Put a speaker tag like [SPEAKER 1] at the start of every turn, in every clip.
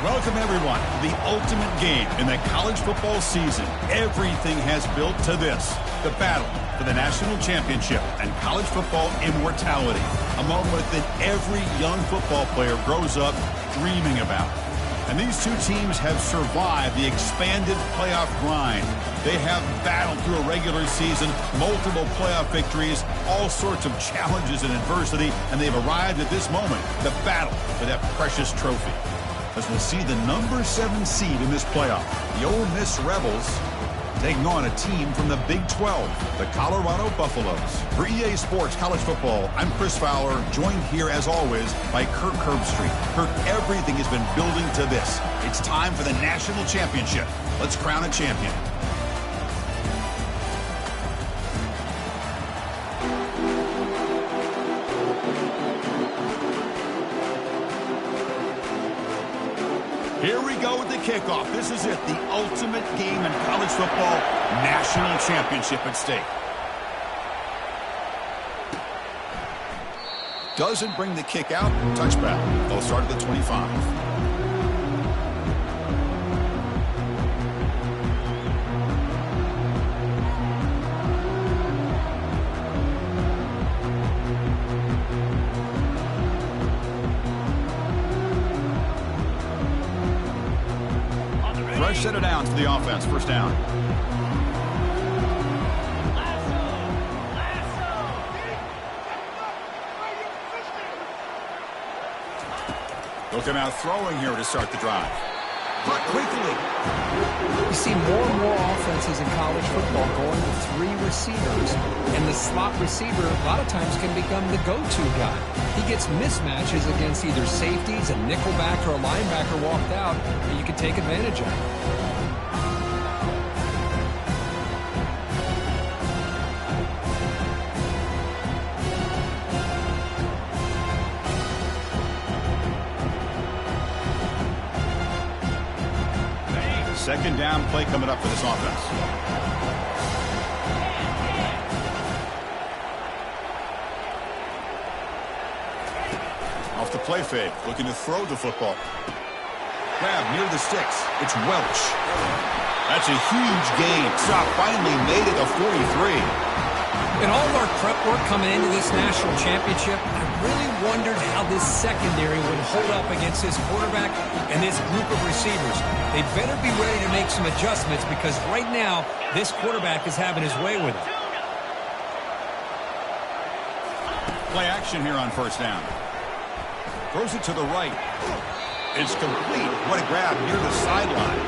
[SPEAKER 1] Welcome, everyone, to the ultimate game in the college football season. Everything has built to this, the battle for the national championship and college football immortality, a moment that every young football player grows up dreaming about. And these two teams have survived the expanded playoff grind. They have battled through a regular season, multiple playoff victories, all sorts of challenges and adversity, and they've arrived at this moment, the battle for that precious trophy. As we'll see the number 7 seed in this playoff, the Ole Miss Rebels, taking on a team from the Big 12, the Colorado Buffaloes. For EA Sports College Football, I'm Chris Fowler, joined here as always by Kirk Herbstreit. Kirk, everything has been building to this. It's time for the national championship. Let's crown a champion. Here we go with the kickoff. This is it, the ultimate game in college football, national championship at stake. Doesn't bring the kick out, touchback. They'll start at the 25. Set it down to the offense. First down. Look him out throwing here to start the drive. But quickly.
[SPEAKER 2] You see more and more offenses in college football going to 3 receivers, and the slot receiver a lot of times can become the go-to guy. He gets mismatches against either safeties, a nickelback, or a linebacker walked out that you can take advantage of.
[SPEAKER 1] Second down play coming up for this offense. Off the play fake, looking to throw the football. Grab near the sticks. It's Welch. That's a huge gain. Stop finally made it to 43.
[SPEAKER 2] In all of our prep work coming into this national championship, I really wondered how this secondary would hold up against this quarterback and this group of receivers. They better be ready to make some adjustments because right now, this quarterback is having his way with it.
[SPEAKER 1] Play action here on first down. Throws it to the right. It's complete. What a grab near the sideline.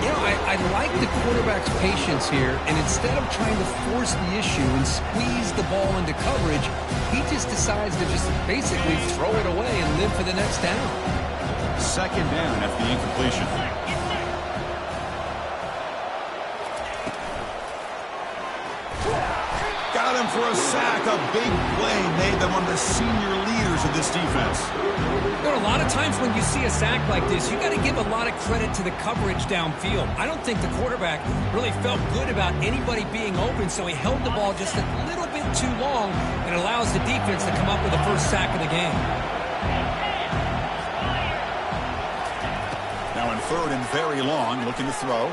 [SPEAKER 2] You know, I like the quarterback's patience here, and instead of trying to force the issue and squeeze the ball into coverage, he just decides to just basically throw it away and live for the next down.
[SPEAKER 1] Second down after the incompletion. Got him for a sack. A big play made them one of the senior leaders of this defense.
[SPEAKER 2] There are a lot of times when you see a sack like this, you got to give a lot of credit to the coverage downfield. I don't think the quarterback really felt good about anybody being open, so he held the ball just a little bit too long and allows the defense to come up with the first sack of the game.
[SPEAKER 1] Now in third and very long, looking to throw.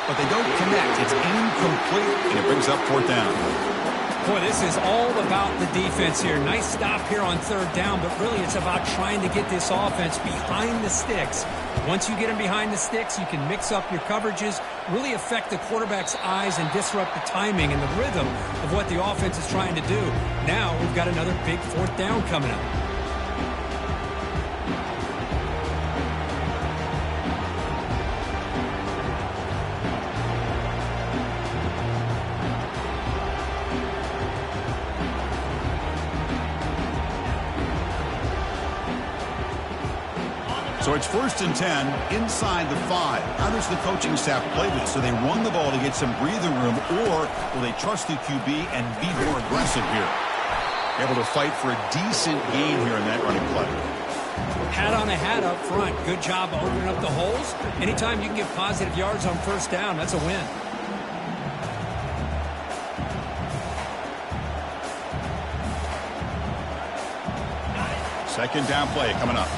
[SPEAKER 1] But they don't connect. It's incomplete, and it brings up fourth down.
[SPEAKER 2] Boy, this is all about the defense here. Nice stop here on third down, but really it's about trying to get this offense behind the sticks. Once you get them behind the sticks, you can mix up your coverages, really affect the quarterback's eyes and disrupt the timing and the rhythm of what the offense is trying to do. Now we've got another big fourth down coming up.
[SPEAKER 1] So it's first and 10 inside the 5. How does the coaching staff play this? Do they run the ball to get some breathing room, or will they trust the QB and be more aggressive here? Able to fight for a decent gain here in that running play.
[SPEAKER 2] Hat on a hat up front. Good job opening up the holes. Anytime you can get positive yards on first down, that's a win.
[SPEAKER 1] Second down play coming up.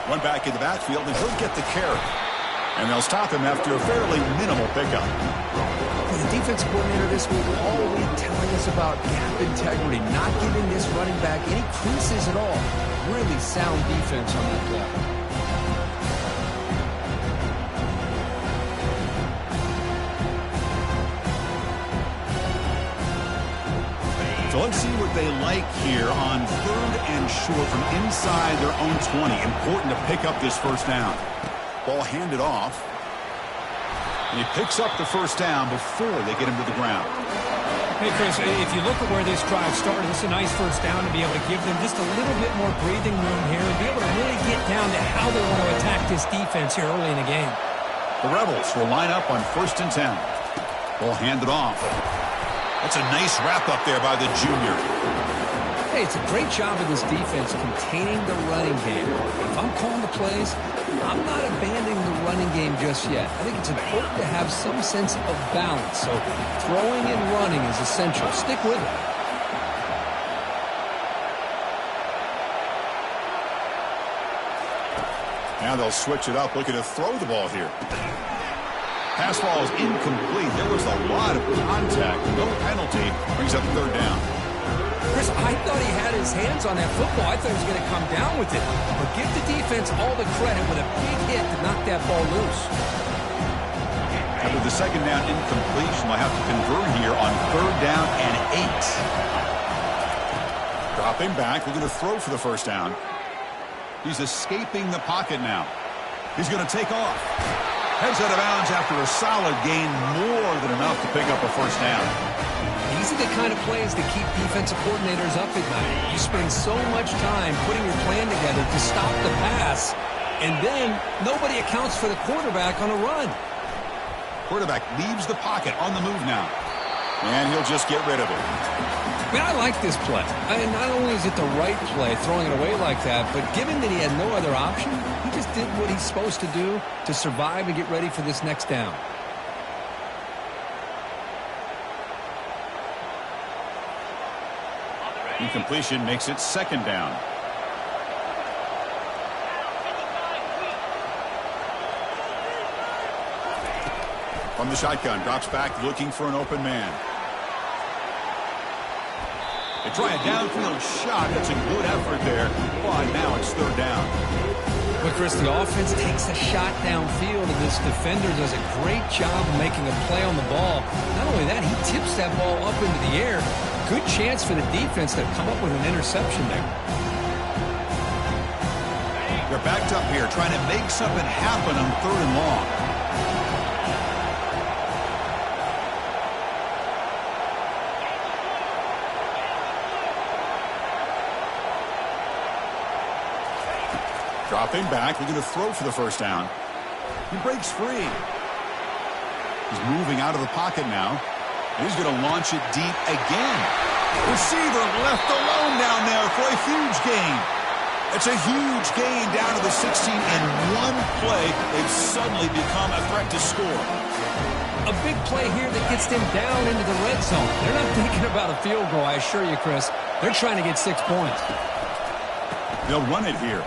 [SPEAKER 1] Run back in the backfield, and he'll get the carry. And they'll stop him after a fairly minimal pickup.
[SPEAKER 2] The defensive coordinator this week all week telling us about gap integrity, not giving this running back any creases at all. Really sound defense on that play.
[SPEAKER 1] So let's see what they like here on 3rd and short from inside their own 20. Important to pick up this first down. Ball handed off. And he picks up the first down before they get him to the ground.
[SPEAKER 2] Hey, Chris, if you look at where this drive started, it's a nice first down to be able to give them just a little bit more breathing room here and be able to really get down to how they want to attack this defense here early in the game.
[SPEAKER 1] The Rebels will line up on 1st and 10. Ball handed off. That's a nice wrap up there by the junior.
[SPEAKER 2] Hey, it's a great job of this defense containing the running game. If I'm calling the plays, I'm not abandoning the running game just yet. I think it's important to have some sense of balance. So throwing and running is essential. Stick with it.
[SPEAKER 1] Now they'll switch it up, looking to throw the ball here. Pass ball is incomplete. There was a lot of contact. No penalty. Brings up 3rd down.
[SPEAKER 2] Chris, I thought he had his hands on that football. I thought he was going to come down with it. But give the defense all the credit with a big hit to knock that ball loose.
[SPEAKER 1] After the 2nd down incompletion, they'll have to convert here on 3rd down and 8. Dropping back, looking to throw for the first down. He's escaping the pocket now. He's going to take off. Heads out of bounds after a solid gain, more than enough to pick up a first down.
[SPEAKER 2] These are the kind of plays that keep defensive coordinators up at night. You spend so much time putting your plan together to stop the pass, and then nobody accounts for the quarterback on a run.
[SPEAKER 1] Quarterback leaves the pocket on the move now, and he'll just get rid of it.
[SPEAKER 2] Man, I like this play. Not only is it the right play, throwing it away like that, but given that he had no other option, he just did what he's supposed to do to survive and get ready for this next down.
[SPEAKER 1] Incompletion makes it 2nd down. From the shotgun, drops back, looking for an open man. They try a downfield shot. That's a good effort there. But now it's 3rd down.
[SPEAKER 2] But Chris, the offense takes a shot downfield, and this defender does a great job of making a play on the ball. Not only that, he tips that ball up into the air. Good chance for the defense to come up with an interception there.
[SPEAKER 1] They're backed up here, trying to make something happen on 3rd and long. Dropping back, looking to throw for the first down. He breaks free. He's moving out of the pocket now. He's going to launch it deep again. Receiver left alone down there for a huge gain. It's a huge gain down to the 16 in one play. They've suddenly become a threat to score.
[SPEAKER 2] A big play here that gets them down into the red zone. They're not thinking about a field goal, I assure you, Chris. They're trying to get 6 points.
[SPEAKER 1] They'll run it here.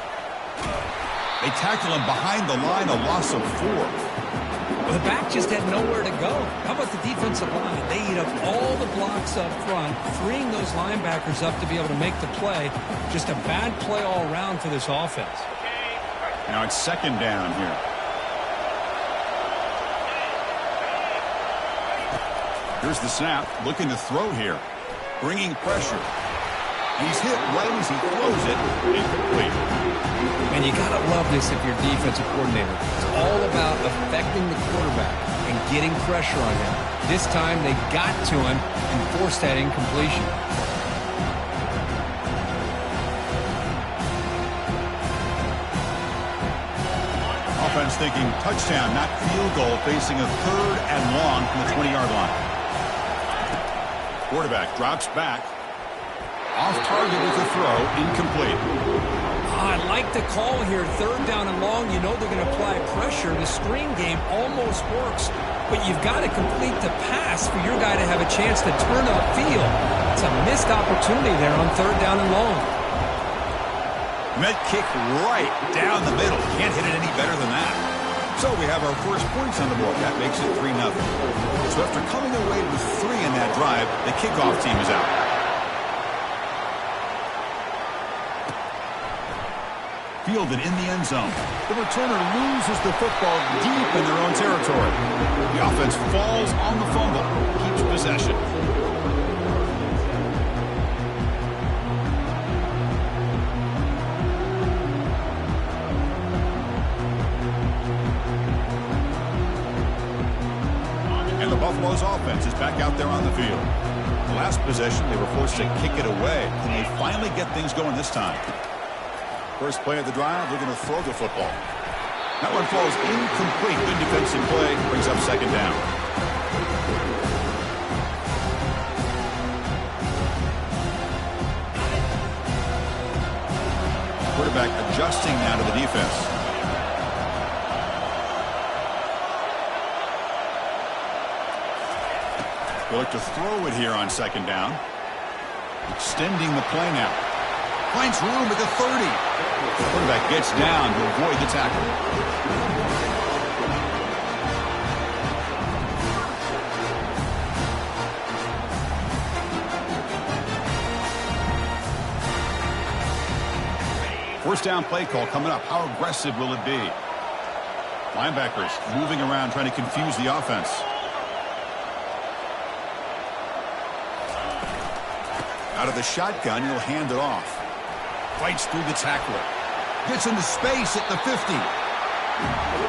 [SPEAKER 1] They tackle him behind the line, a loss of 4.
[SPEAKER 2] Well, the back just had nowhere to go. How about the defensive line? They eat up all the blocks up front, freeing those linebackers up to be able to make the play. Just a bad play all around for this offense.
[SPEAKER 1] Now it's 2nd down here. Here's the snap, looking to throw here. Bringing pressure. He's hit right as he throws it. Incomplete.
[SPEAKER 2] And you got to love this if you're defensive coordinator. It's all about affecting the quarterback and getting pressure on him. This time they got to him and forced that incompletion.
[SPEAKER 1] Offense thinking touchdown, not field goal, facing a 3rd and long from the 20-yard line. Quarterback drops back. Off target with the throw, incomplete.
[SPEAKER 2] I like the call here. 3rd down and long. You know they're going to apply pressure. The screen game almost works, but you've got to complete the pass for your guy to have a chance to turn upfield. It's a missed opportunity there on 3rd down and long.
[SPEAKER 1] Met kick right down the middle. Can't hit it any better than that. So we have our first points on the board. That makes it 3-0. So after coming away with 3 in that drive, the kickoff team is out. Fielded in the end zone. The returner loses the football deep in their own territory. The offense falls on the fumble, keeps possession. And the Buffalo's offense is back out there on the field. The last possession, they were forced to kick it away. Can they finally get things going this time? First play of the drive, they're going to throw the football. That one falls incomplete. Good defensive play, brings up second down. Quarterback adjusting now to the defense. They look to throw it here on second down. Extending the play now. Finds room at the 30. The quarterback gets down to avoid the tackle. First down play call coming up. How aggressive will it be? Linebackers moving around trying to confuse the offense. Out of the shotgun, he'll hand it off. Fights through the tackler. Gets into space at the 50.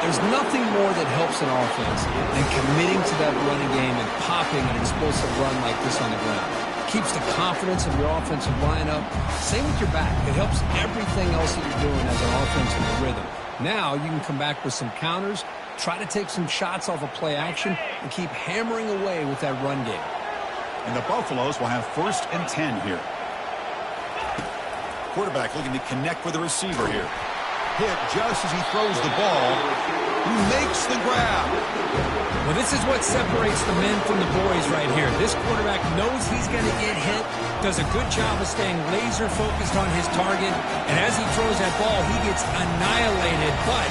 [SPEAKER 2] There's nothing more that helps an offense than committing to that running game and popping an explosive run like this on the ground. Keeps the confidence of your offensive line up. Same with your back. It helps everything else that you're doing as an offensive rhythm. Now you can come back with some counters, try to take some shots off of play action, and keep hammering away with that run game.
[SPEAKER 1] And the Buffaloes will have 1st and 10 here. Quarterback looking to connect with the receiver here. Hit just as he throws the ball. He makes the grab.
[SPEAKER 2] Well, this is what separates the men from the boys right here. This quarterback knows he's going to get hit, does a good job of staying laser focused on his target, and as he throws that ball, he gets annihilated, but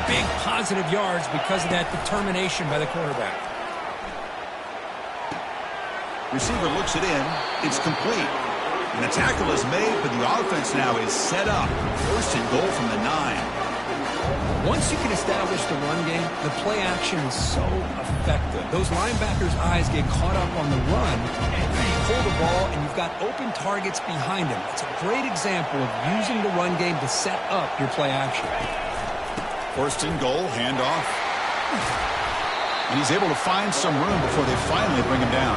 [SPEAKER 2] big positive yards because of that determination by the quarterback.
[SPEAKER 1] Receiver looks it in. It's complete. And the tackle is made, but the offense now is set up. 1st and goal from the 9.
[SPEAKER 2] Once you can establish the run game, the play action is so effective. Those linebackers' eyes get caught up on the run, and you pull the ball, and you've got open targets behind him. It's a great example of using the run game to set up your play action.
[SPEAKER 1] 1st and goal, handoff. And he's able to find some room before they finally bring him down.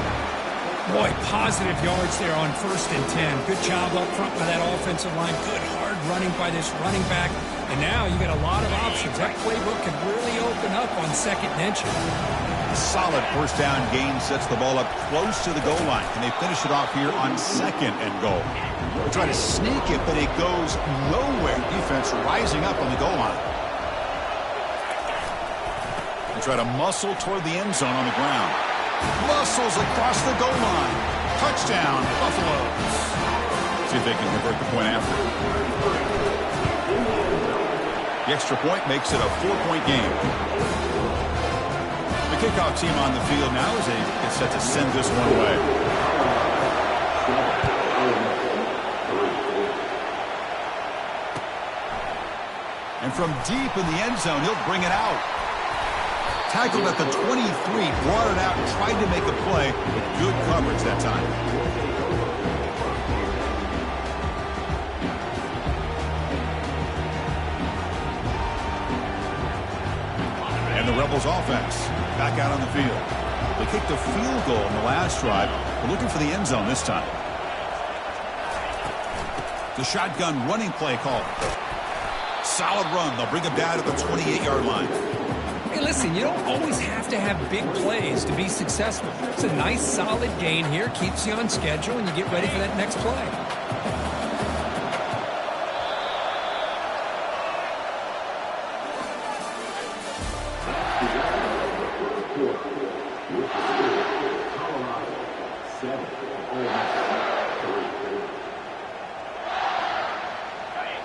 [SPEAKER 2] Boy, positive yards there on 1st and 10. Good job up front by that offensive line. Good hard running by this running back. And now you got a lot of options. That playbook can really open up on 2nd and inches.
[SPEAKER 1] A solid 1st down gain sets the ball up close to the goal line. Can they finish it off here on 2nd and goal? They try to sneak it, but it goes nowhere. Defense rising up on the goal line. They try to muscle toward the end zone on the ground. Muscles across the goal line. Touchdown, Buffaloes. See if they can convert the point after. The extra point makes it a 4-point game. The kickoff team on the field now as they get set to send this one away. And from deep in the end zone, he'll bring it out. Tackled at the 23, brought it out and tried to make a play, but good coverage that time. And the Rebels offense back out on the field. They kicked a field goal in the last drive. They're looking for the end zone this time. The shotgun running play call. Solid run. They'll bring him down at the 28-yard line.
[SPEAKER 2] Hey, listen, you don't always have to have big plays to be successful. It's a nice, solid gain here. Keeps you on schedule, and you get ready for that next play.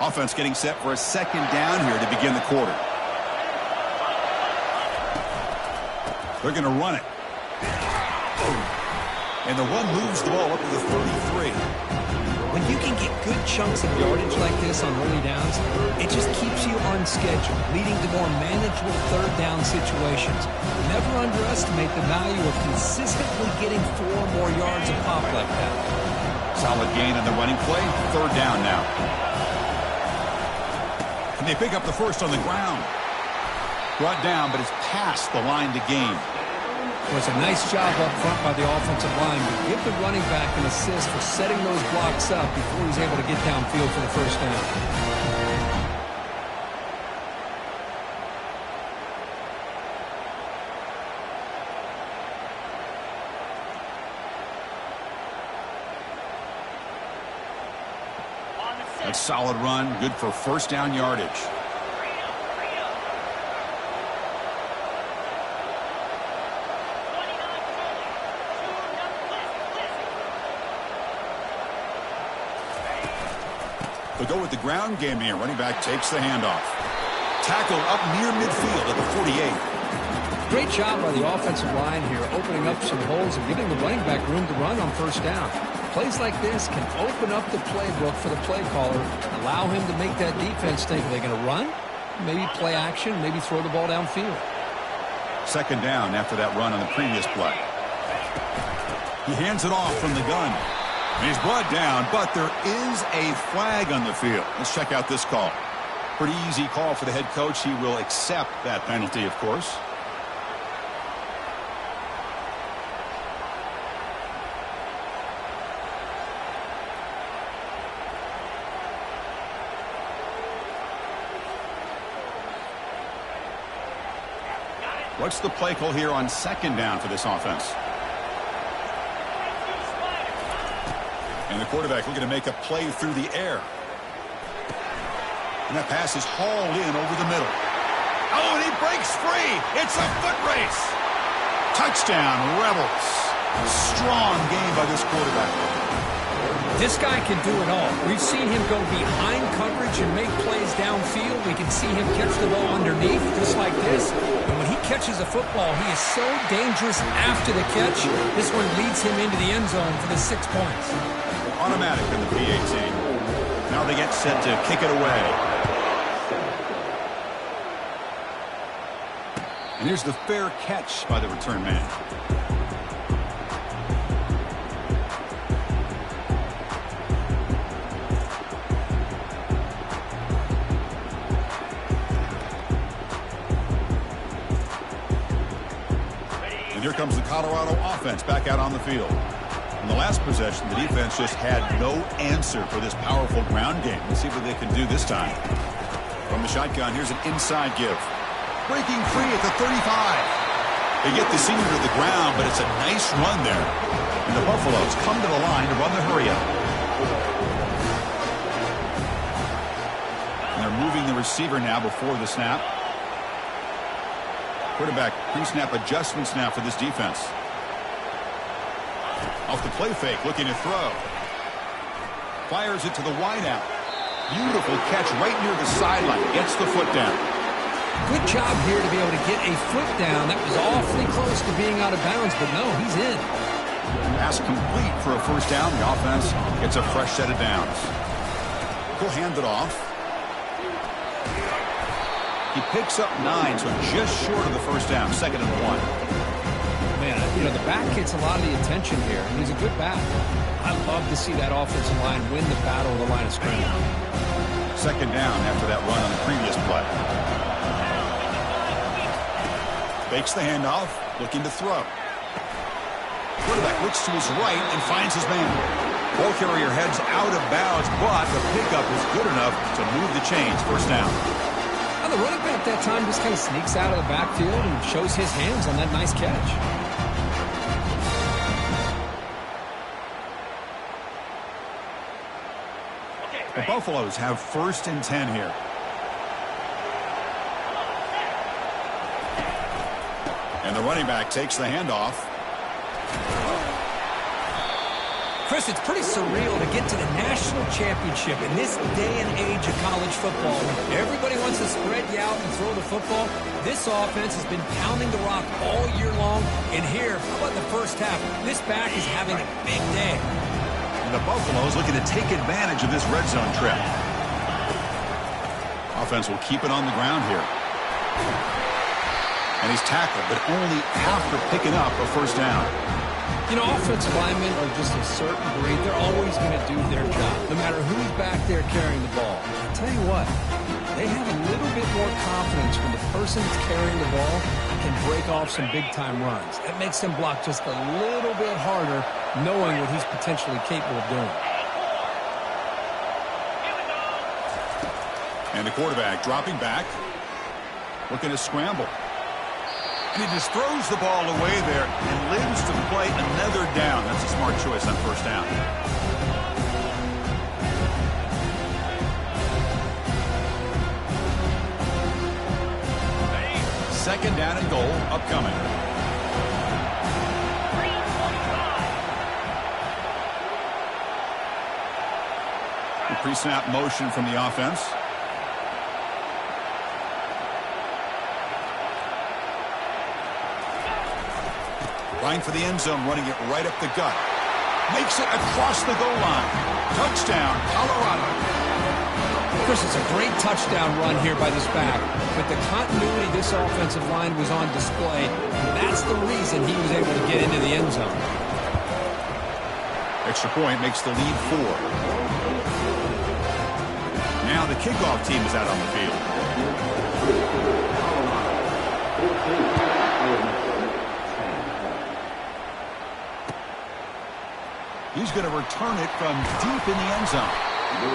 [SPEAKER 1] Offense getting set for a second down here to begin the quarter. They're going to run it. And the run moves the ball up to the 33.
[SPEAKER 2] When you can get good chunks of yardage like this on early downs, it just keeps you on schedule, leading to more manageable third down situations. Never underestimate the value of consistently getting 4 more yards of pop like that.
[SPEAKER 1] Solid gain on the running play. Third down now. And they pick up the first on the ground. Brought down, but it's past the line to gain.
[SPEAKER 2] It was a nice job up front by the offensive line to give the running back an assist for setting those blocks up before he's able to get downfield for the first down.
[SPEAKER 1] A solid run, good for first down yardage. They'll go with the ground game here. Running back takes the handoff. Tackled up near midfield at the 48.
[SPEAKER 2] Great job by the offensive line here, opening up some holes and giving the running back room to run on first down. Plays like this can open up the playbook for the play caller, allow him to make that defense think, are they going to run? Maybe play action, maybe throw the ball downfield.
[SPEAKER 1] Second down after that run on the previous play. He hands it off from the gun. He's brought down, but there is a flag on the field. Let's check out this call. Pretty easy call for the head coach. He will accept that penalty, of course. What's the play call here on second down for this offense? And the quarterback looking to make a play through the air. And that pass is hauled in over the middle. Oh, and he breaks free. It's a foot race. Touchdown, Rebels. Strong game by this quarterback.
[SPEAKER 2] This guy can do it all. We've seen him go behind coverage and make plays downfield. We can see him catch the ball underneath just like this. And when he catches a football, he is so dangerous after the catch. This one leads him into the end zone for the 6 points.
[SPEAKER 1] Automatic in the PAT. Now they get set to kick it away. And here's the fair catch by the return man. And here comes the Colorado offense back out on the field. In the last possession, the defense just had no answer for this powerful ground game. Let's see what they can do this time. From the shotgun, here's an inside give. Breaking free at the 35. They get the senior to the ground, but it's a nice run there. And the Buffaloes come to the line to run the hurry-up. And they're moving the receiver now before the snap. Quarterback pre-snap adjustment snap for this defense. Off the play fake, looking to throw. Fires it to the wideout. Beautiful catch right near the sideline. Gets the foot down.
[SPEAKER 2] Good job here to be able to get a foot down. That was awfully close to being out of bounds, but no, he's in.
[SPEAKER 1] Pass complete for a first down. The offense gets a fresh set of downs. He'll hand it off. He picks up 9, so just short of the first down. 2nd and 1.
[SPEAKER 2] Man, you know, the back gets a lot of the attention here. He's a good back. I love to see that offensive line win the battle of the line of scrimmage.
[SPEAKER 1] 2nd down after that run on the previous play. Fakes the handoff, looking to throw. Quarterback looks to his right and finds his man. Ball carrier heads out of bounds, but the pickup is good enough to move the chains. First down.
[SPEAKER 2] Well, the running back that time just kind of sneaks out of the backfield and shows his hands on that nice catch.
[SPEAKER 1] The Buffaloes have 1st and 10 here. And the running back takes the handoff.
[SPEAKER 2] Chris, it's pretty surreal to get to the national championship in this day and age of college football. When everybody wants to spread you out and throw the football, this offense has been pounding the rock all year long. And here, how about the first half? This back is having a big day.
[SPEAKER 1] And the Buffaloes looking to take advantage of this red zone trip. Offense will keep it on the ground here. And he's tackled, but only after picking up a first down.
[SPEAKER 2] You know, offensive linemen are just a certain breed. They're always going to do their job, no matter who's back there carrying the ball. I'll tell you what, they have a little bit more confidence when the person that's carrying the ball can break off some big-time runs. That makes them block just a little bit harder, knowing what he's potentially capable of doing.
[SPEAKER 1] And the quarterback dropping back, looking to scramble. And he just throws the ball away there and lives to play another down. That's a smart choice on first down. Second down and goal upcoming. The pre-snap motion from the offense. Line for the end zone, running it right up the gut. Makes it across the goal line. Touchdown, Colorado.
[SPEAKER 2] Chris, it's a great touchdown run here by this back. With the continuity this offensive line was on display, that's the reason he was able to get into the end zone.
[SPEAKER 1] Extra point makes the lead 4. Now the kickoff team is out on the field. He's going to return it from deep in the end zone.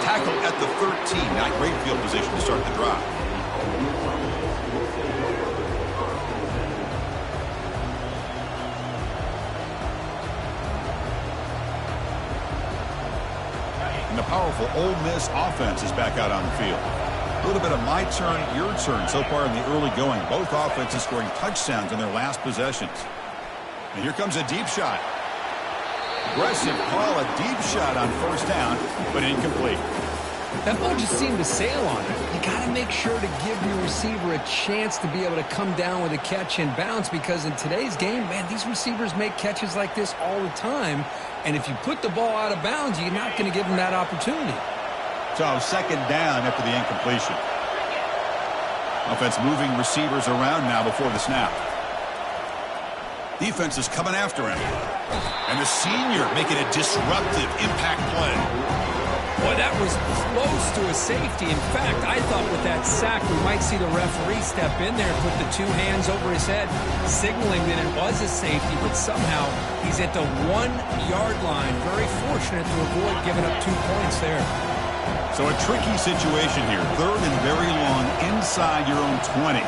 [SPEAKER 1] Tackled at the 13. Not great field position to start the drive. And the powerful Ole Miss offense is back out on the field. A little bit of my turn, your turn so far in the early going. Both offenses scoring touchdowns in their last possessions. And here comes a deep shot. Aggressive call, a deep shot on first down, but incomplete.
[SPEAKER 2] That ball just seemed to sail on it. You got to make sure to give your receiver a chance to be able to come down with a catch and bounce, because in today's game, man, these receivers make catches like this all the time. And if you put the ball out of bounds, you're not going to give them that opportunity.
[SPEAKER 1] So second down after the incompletion. Offense moving receivers around now before the snap. Defense is coming after him. And the senior making a disruptive impact play.
[SPEAKER 2] Boy, that was close to a safety. In fact, I thought with that sack we might see the referee step in there and put the 2 hands over his head, signaling that it was a safety, but somehow he's at the 1-yard line. Very fortunate to avoid giving up 2 points there.
[SPEAKER 1] So a tricky situation here. Third and very long inside your own 20.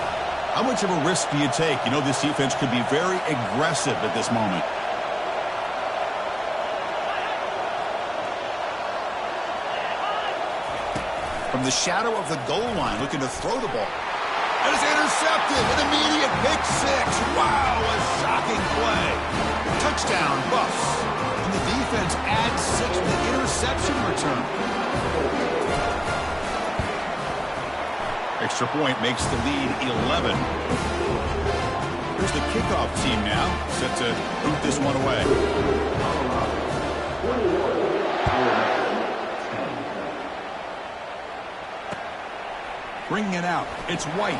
[SPEAKER 1] How much of a risk do you take? You know, this defense could be very aggressive at this moment. From the shadow of the goal line, looking to throw the ball. And it's intercepted. An immediate pick 6. Wow, a shocking play. Touchdown, Buffs. And the defense adds 6 with an interception return. Extra point makes the lead 11. Here's the kickoff team now, set to boot this one away. Bringing it out, it's White.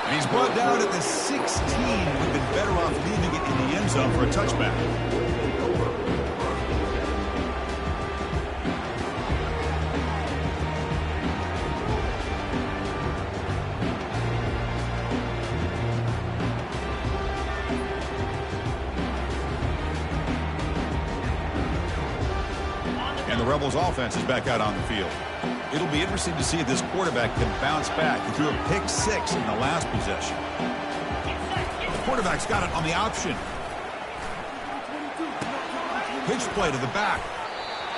[SPEAKER 1] And he's brought down at the 16. Would have been better off leaving it in the end zone for a touchback. And the Rebels offense is back out on the field. It'll be interesting to see if this quarterback can bounce back. He threw a pick 6 in the last possession. The quarterback's got it on the option. Pitch play to the back.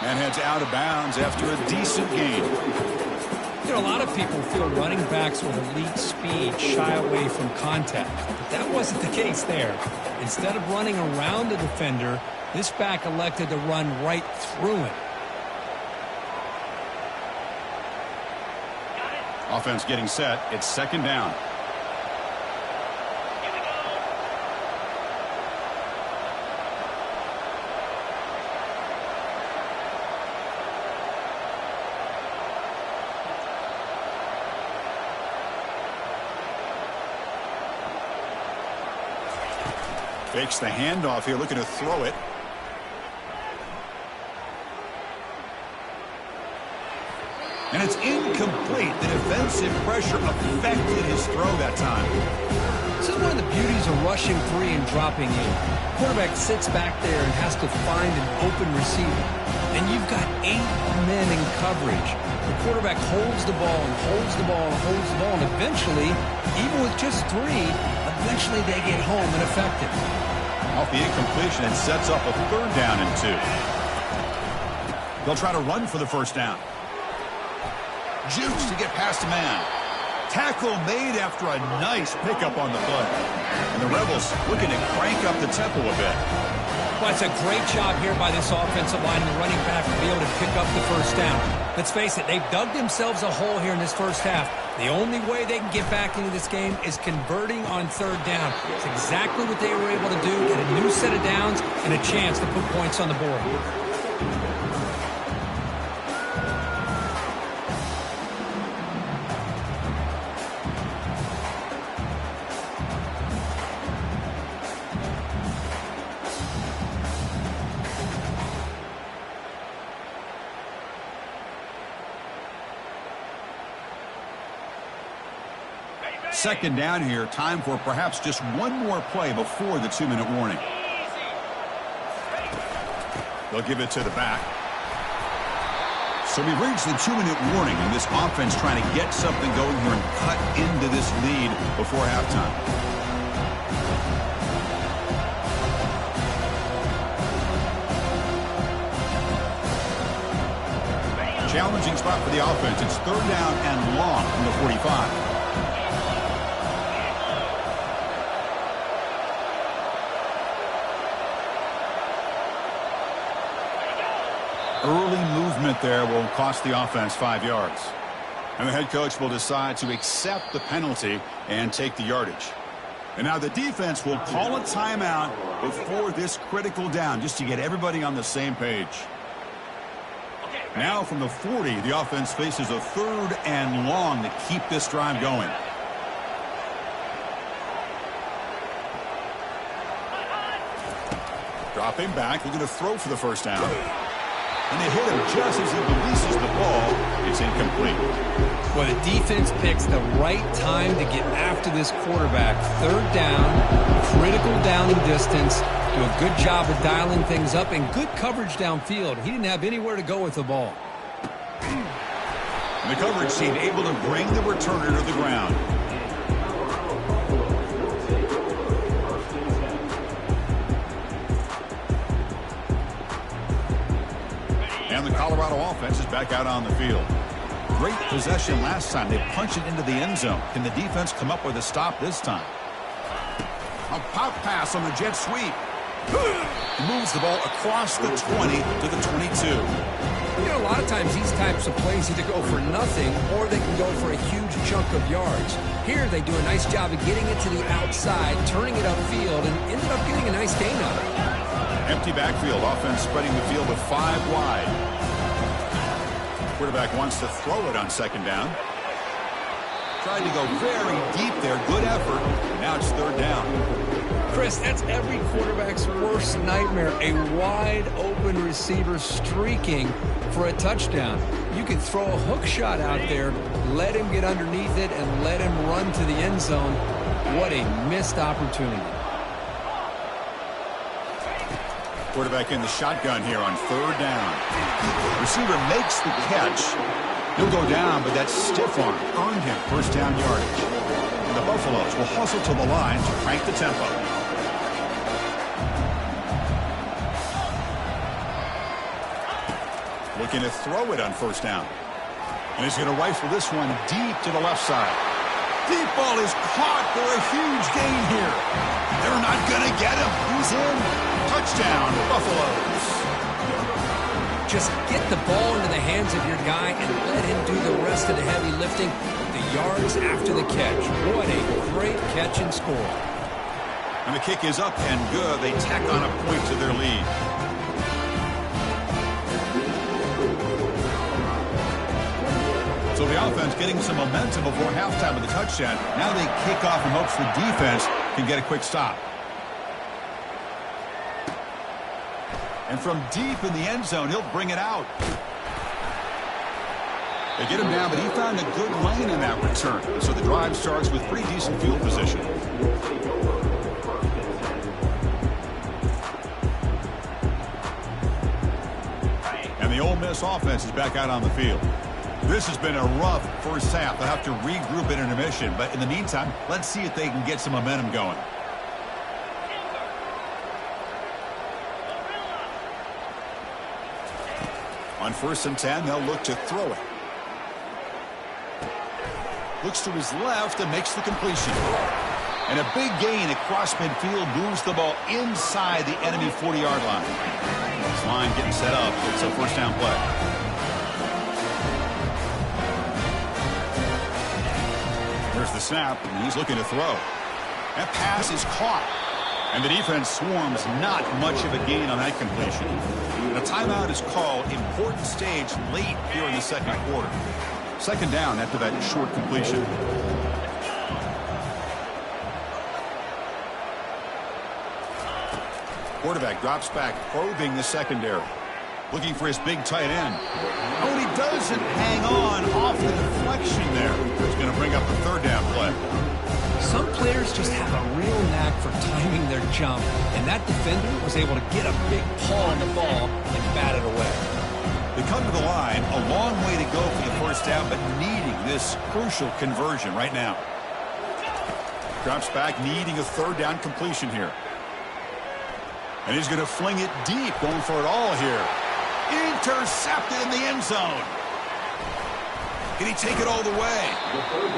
[SPEAKER 1] And heads out of bounds after a decent gain.
[SPEAKER 2] You know, a lot of people feel running backs with elite speed shy away from contact. But that wasn't the case there. Instead of running around the defender, this back elected to run right through him.
[SPEAKER 1] Offense getting set. It's second down. Fakes the handoff here, looking to throw it. And it's incomplete. The defensive pressure affected his throw that time.
[SPEAKER 2] This is one of the beauties of rushing free and dropping in. Quarterback sits back there and has to find an open receiver. And you've got 8 men in coverage. The quarterback holds the ball and holds the ball and holds the ball. And eventually, even with just 3, eventually they get home and effective.
[SPEAKER 1] Off the incompletion, it sets up a third down and 2. They'll try to run for the first down. Juice to get past a man. Tackle made after a nice pickup on the play. And the Rebels looking to crank up the tempo a bit.
[SPEAKER 2] Well, it's a great job here by this offensive line and the running back to be able to pick up the first down. Let's face it, they've dug themselves a hole here in this first half. The only way they can get back into this game is converting on third down. It's exactly what they were able to do, get a new set of downs and a chance to put points on the board.
[SPEAKER 1] Second down here, time for perhaps just one more play before the 2-minute warning. They'll give it to the back. So we've reached the 2-minute warning, and this offense trying to get something going here and cut into this lead before halftime. Challenging spot for the offense. It's third down and long from the 45. Early movement there will cost the offense 5 yards. And the head coach will decide to accept the penalty and take the yardage. And now the defense will call a timeout before this critical down just to get everybody on the same page. Now from the 40, the offense faces a third and long to keep this drive going. Dropping back, looking to throw for the first down. And they hit him just as he releases the ball. It's incomplete.
[SPEAKER 2] Well, the defense picks the right time to get after this quarterback. Third down, critical down and distance. Do a good job of dialing things up and good coverage downfield. He didn't have anywhere to go with the ball.
[SPEAKER 1] And the coverage team able to bring the returner to the ground. And the Colorado offense is back out on the field. Great possession last time. They punched it into the end zone. Can the defense come up with a stop this time? A pop pass on the jet sweep. He moves the ball across the 20 to the 22.
[SPEAKER 2] You know, a lot of times these types of plays either go for nothing or they can go for a huge chunk of yards. Here they do a nice job of getting it to the outside, turning it upfield, and ended up getting a nice gain on it.
[SPEAKER 1] Empty backfield. Offense spreading the field with 5 wide. Quarterback wants to throw it on second down. Tried to go very deep there. Good effort. Now it's third down.
[SPEAKER 2] Chris, that's every quarterback's worst nightmare. A wide open receiver streaking for a touchdown. You could throw a hook shot out there, let him get underneath it, and let him run to the end zone. What a missed opportunity.
[SPEAKER 1] Quarterback in the shotgun here on third down. Receiver makes the catch. He'll go down, but that stiff arm earned him first down yardage. And the Buffaloes will hustle to the line to crank the tempo. Looking to throw it on first down. And he's going to rifle this one deep to the left side. Deep ball is caught for a huge gain here. They're not going to get him. He's in. Touchdown, Buffaloes.
[SPEAKER 2] Just get the ball into the hands of your guy and let him do the rest of the heavy lifting. The yards after the catch. What a great catch and score.
[SPEAKER 1] And the kick is up and good. They tack on a point to their lead. So the offense getting some momentum before halftime with the touchdown. Now they kick off in hopes the defense can get a quick stop. And from deep in the end zone, he'll bring it out. They get him down, but he found a good lane in that return. So the drive starts with pretty decent field position. And the Ole Miss offense is back out on the field. This has been a rough first half. They'll have to regroup at intermission. But in the meantime, let's see if they can get some momentum going. On 1st and 10, they'll look to throw it. Looks to his left and makes the completion. And a big gain across midfield moves the ball inside the enemy 40-yard line. This line getting set up. It's a first down play. There's the snap, and he's looking to throw. That pass is caught. And the defense swarms, not much of a gain on that completion. And a timeout is called. Important stage late here in the second quarter. Second down after that short completion. Quarterback drops back, probing the secondary. Looking for his big tight end. Oh, and he doesn't hang on off the deflection there. It's going to bring up the third down play.
[SPEAKER 2] Some players just have a real knack for timing their jump, and that defender was able to get a big paw on the ball and bat it away.
[SPEAKER 1] They come to the line, a long way to go for the first down, but needing this crucial conversion right now. Drops back, needing a third down completion here. And he's going to fling it deep, going for it all here. Intercepted in the end zone. Can he take it all the way?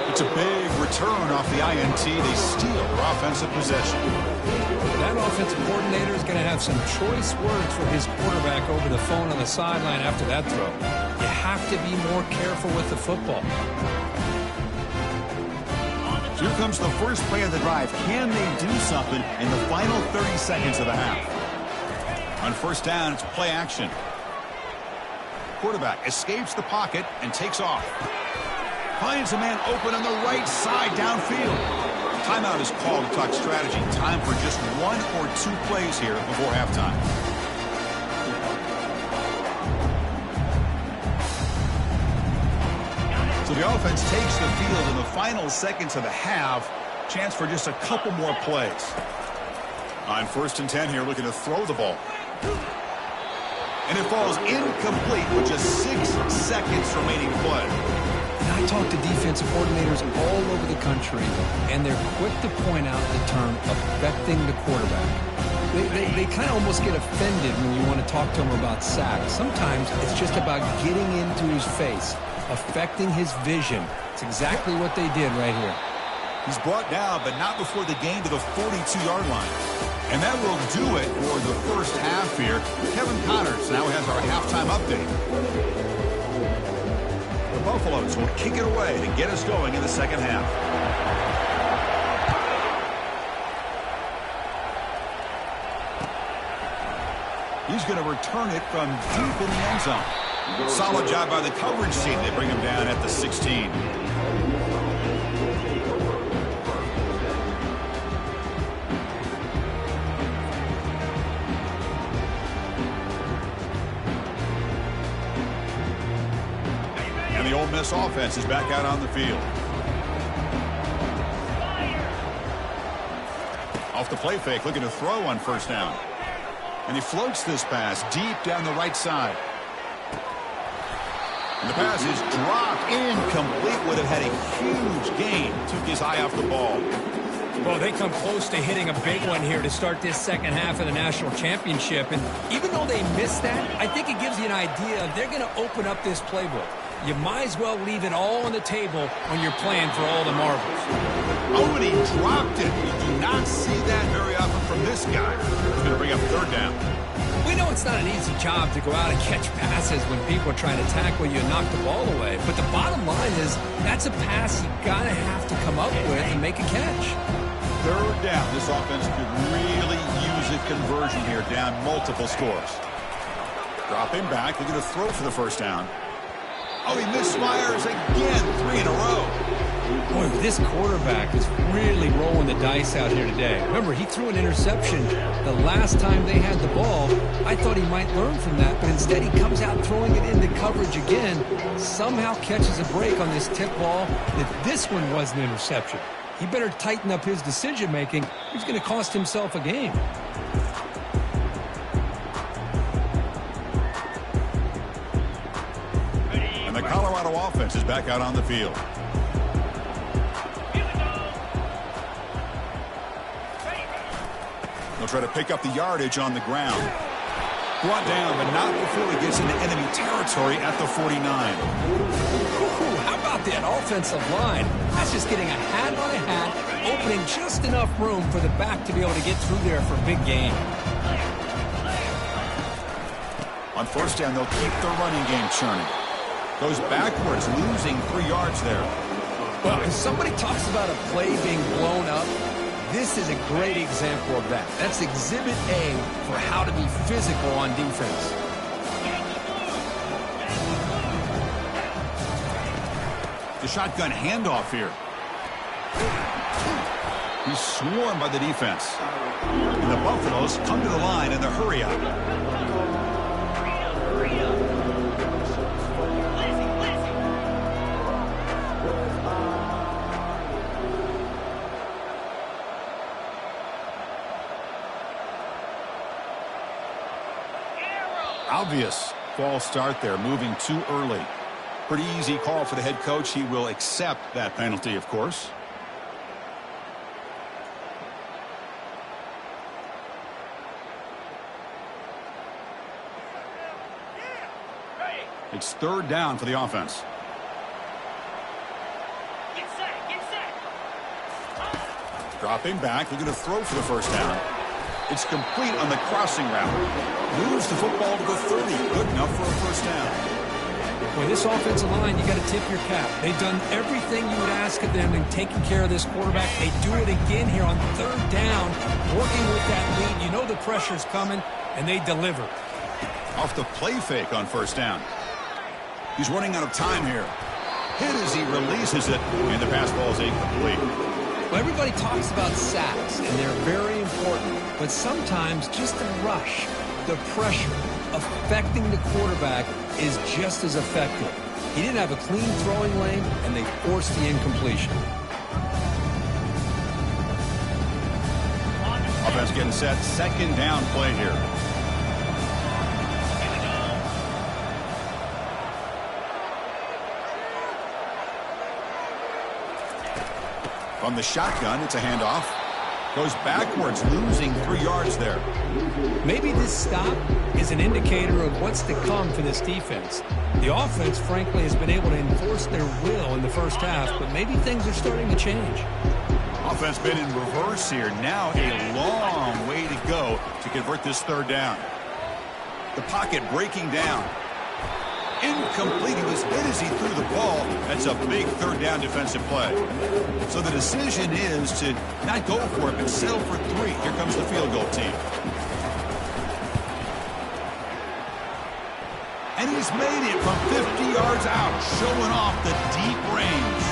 [SPEAKER 1] It's a big return off the INT. They steal their offensive possession.
[SPEAKER 2] That offensive coordinator is going to have some choice words for his quarterback over the phone on the sideline after that throw. You have to be more careful with the football.
[SPEAKER 1] Here comes the first play of the drive. Can they do something in the final 30 seconds of the half? On 1st down, it's play action. Quarterback escapes the pocket and takes off. Finds a man open on the right side downfield. Timeout is called to talk strategy. Time for just 1 or 2 plays here before halftime. So the offense takes the field in the final seconds of the half. Chance for just a couple more plays. On 1st and 10 here, looking to throw the ball. And it falls incomplete with just 6 seconds remaining to play.
[SPEAKER 2] And I talk to defensive coordinators all over the country, and they're quick to point out the term affecting the quarterback. They kind of almost get offended when you want to talk to them about sacks. Sometimes it's just about getting into his face, affecting his vision. It's exactly what they did right here.
[SPEAKER 1] He's brought down, but not before the gain to the 42-yard line. And that will do it for the first half here. Kevin Connors now has our halftime update. The Buffaloes will kick it away to get us going in the second half. He's going to return it from deep in the end zone. Solid job by the coverage team. They bring him down at the 16. The Ole Miss offense is back out on the field. Off the play fake, looking to throw on 1st down. And he floats this pass deep down the right side. And the pass is dropped incomplete. Would have had a huge gain. Took his eye off the ball.
[SPEAKER 2] Well, they come close to hitting a big one here to start this second half of the national championship. And even though they missed that, I think it gives you an idea of they're going to open up this playbook. you might as well leave it all on the table when you're playing for all the marbles.
[SPEAKER 1] Oh, and he dropped it. You do not see that very often from this guy. He's going to bring up third down.
[SPEAKER 2] We know it's not an easy job to go out and catch passes when people are trying to tackle you and knock the ball away. But the bottom line is that's a pass you got to have to come up with and make a catch.
[SPEAKER 1] Third down. This offense could really use a conversion here, down multiple scores. Dropping back. They're going to throw for the first down. Oh, he misfires again. 3 in a row.
[SPEAKER 2] Boy, this quarterback is really rolling the dice out here today. Remember, he threw an interception the last time they had the ball. I thought he might learn from that, but instead he comes out throwing it into coverage again. Somehow catches a break on this tip ball that this one was an interception. He better tighten up his decision-making. He's going to cost himself a game.
[SPEAKER 1] And the Colorado offense is back out on the field. They'll try to pick up the yardage on the ground. Brought down, but not before he gets into enemy territory at the 49.
[SPEAKER 2] Ooh, how about that offensive line? That's just getting a hat on a hat, opening just enough room for the back to be able to get through there for a big gain.
[SPEAKER 1] On first down, they'll keep the running game churning. Goes backwards, losing 3 yards there.
[SPEAKER 2] Well, if somebody talks about a play being blown up, this is a great example of that. That's exhibit A for how to be physical on defense.
[SPEAKER 1] The shotgun handoff here. He's swarmed by the defense. And the Buffaloes come to the line in the hurry up. Obvious false start there, moving too early. Pretty easy call for the head coach. He will accept that penalty, of course. It's third down for the offense. Dropping back. They're going to throw for the first down. It's complete on the crossing route. Moves the football to the 30. Good enough for a first down.
[SPEAKER 2] Boy, this offensive line, you got to tip your cap. They've done everything you would ask of them in taking care of this quarterback. They do it again here on third down, working with that lead. You know the pressure's coming, and they deliver.
[SPEAKER 1] Off the play fake on first down. He's running out of time here. Hit as he releases it, and the pass ball is incomplete.
[SPEAKER 2] Well, everybody talks about sacks, and they're very important. But sometimes just the rush, the pressure, affecting the quarterback is just as effective. He didn't have a clean throwing lane, and they forced the incompletion.
[SPEAKER 1] Offense getting set. Second down play here. From the shotgun, it's a handoff. Goes backwards, losing 3 yards there.
[SPEAKER 2] Maybe this stop is an indicator of what's to come for this defense. The offense, frankly, has been able to enforce their will in the first half, but maybe things are starting to change.
[SPEAKER 1] Offense been in reverse here. Now a long way to go to convert this third down. The pocket breaking down. Incomplete. He was hit as he threw the ball. That's a big third down defensive play. So the decision is to not go for it, but settle for 3. Here comes the field goal team. And he's made it from 50 yards out, showing off the deep range.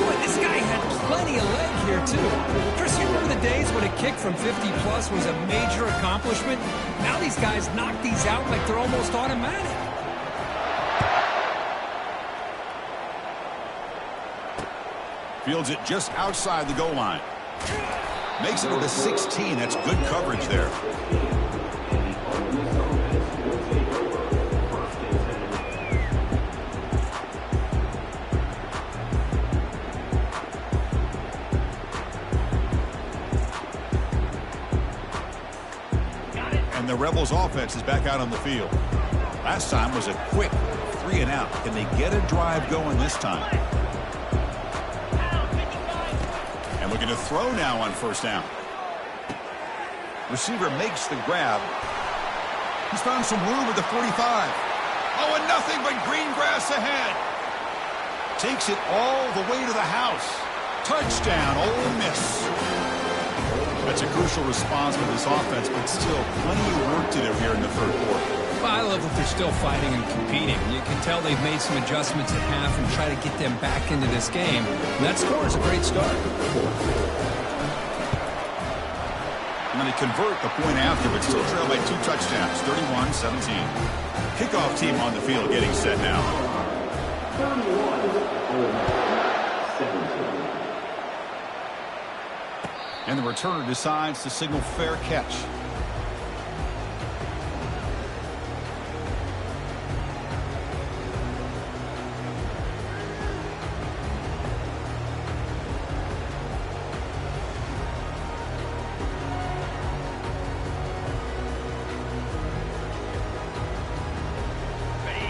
[SPEAKER 2] Boy, this guy had plenty of leg here, too. Chris, you remember the days when a kick from 50-plus was a major accomplishment? Now these guys knock these out like they're almost automatic.
[SPEAKER 1] Fields it just outside the goal line. Makes it to 16. That's good coverage there. And the Rebels offense is back out on the field. Last time was a quick 3 and out. Can they get a drive going this time? And looking to throw now on first down. Receiver makes the grab. He's found some room at the 45. Oh, and nothing but green grass ahead. Takes it all the way to the house. Touchdown, Ole Miss. That's a crucial response for this offense, but still plenty of work to do here in the third quarter.
[SPEAKER 2] Well, I love that they're still fighting and competing. You can tell they've made some adjustments at half and try to get them back into this game. And that score is a great start.
[SPEAKER 1] And then they convert the point after, but still trail by 2 touchdowns, 31-17. Kickoff team on the field getting set now. 31-17. And the returner decides to signal fair catch.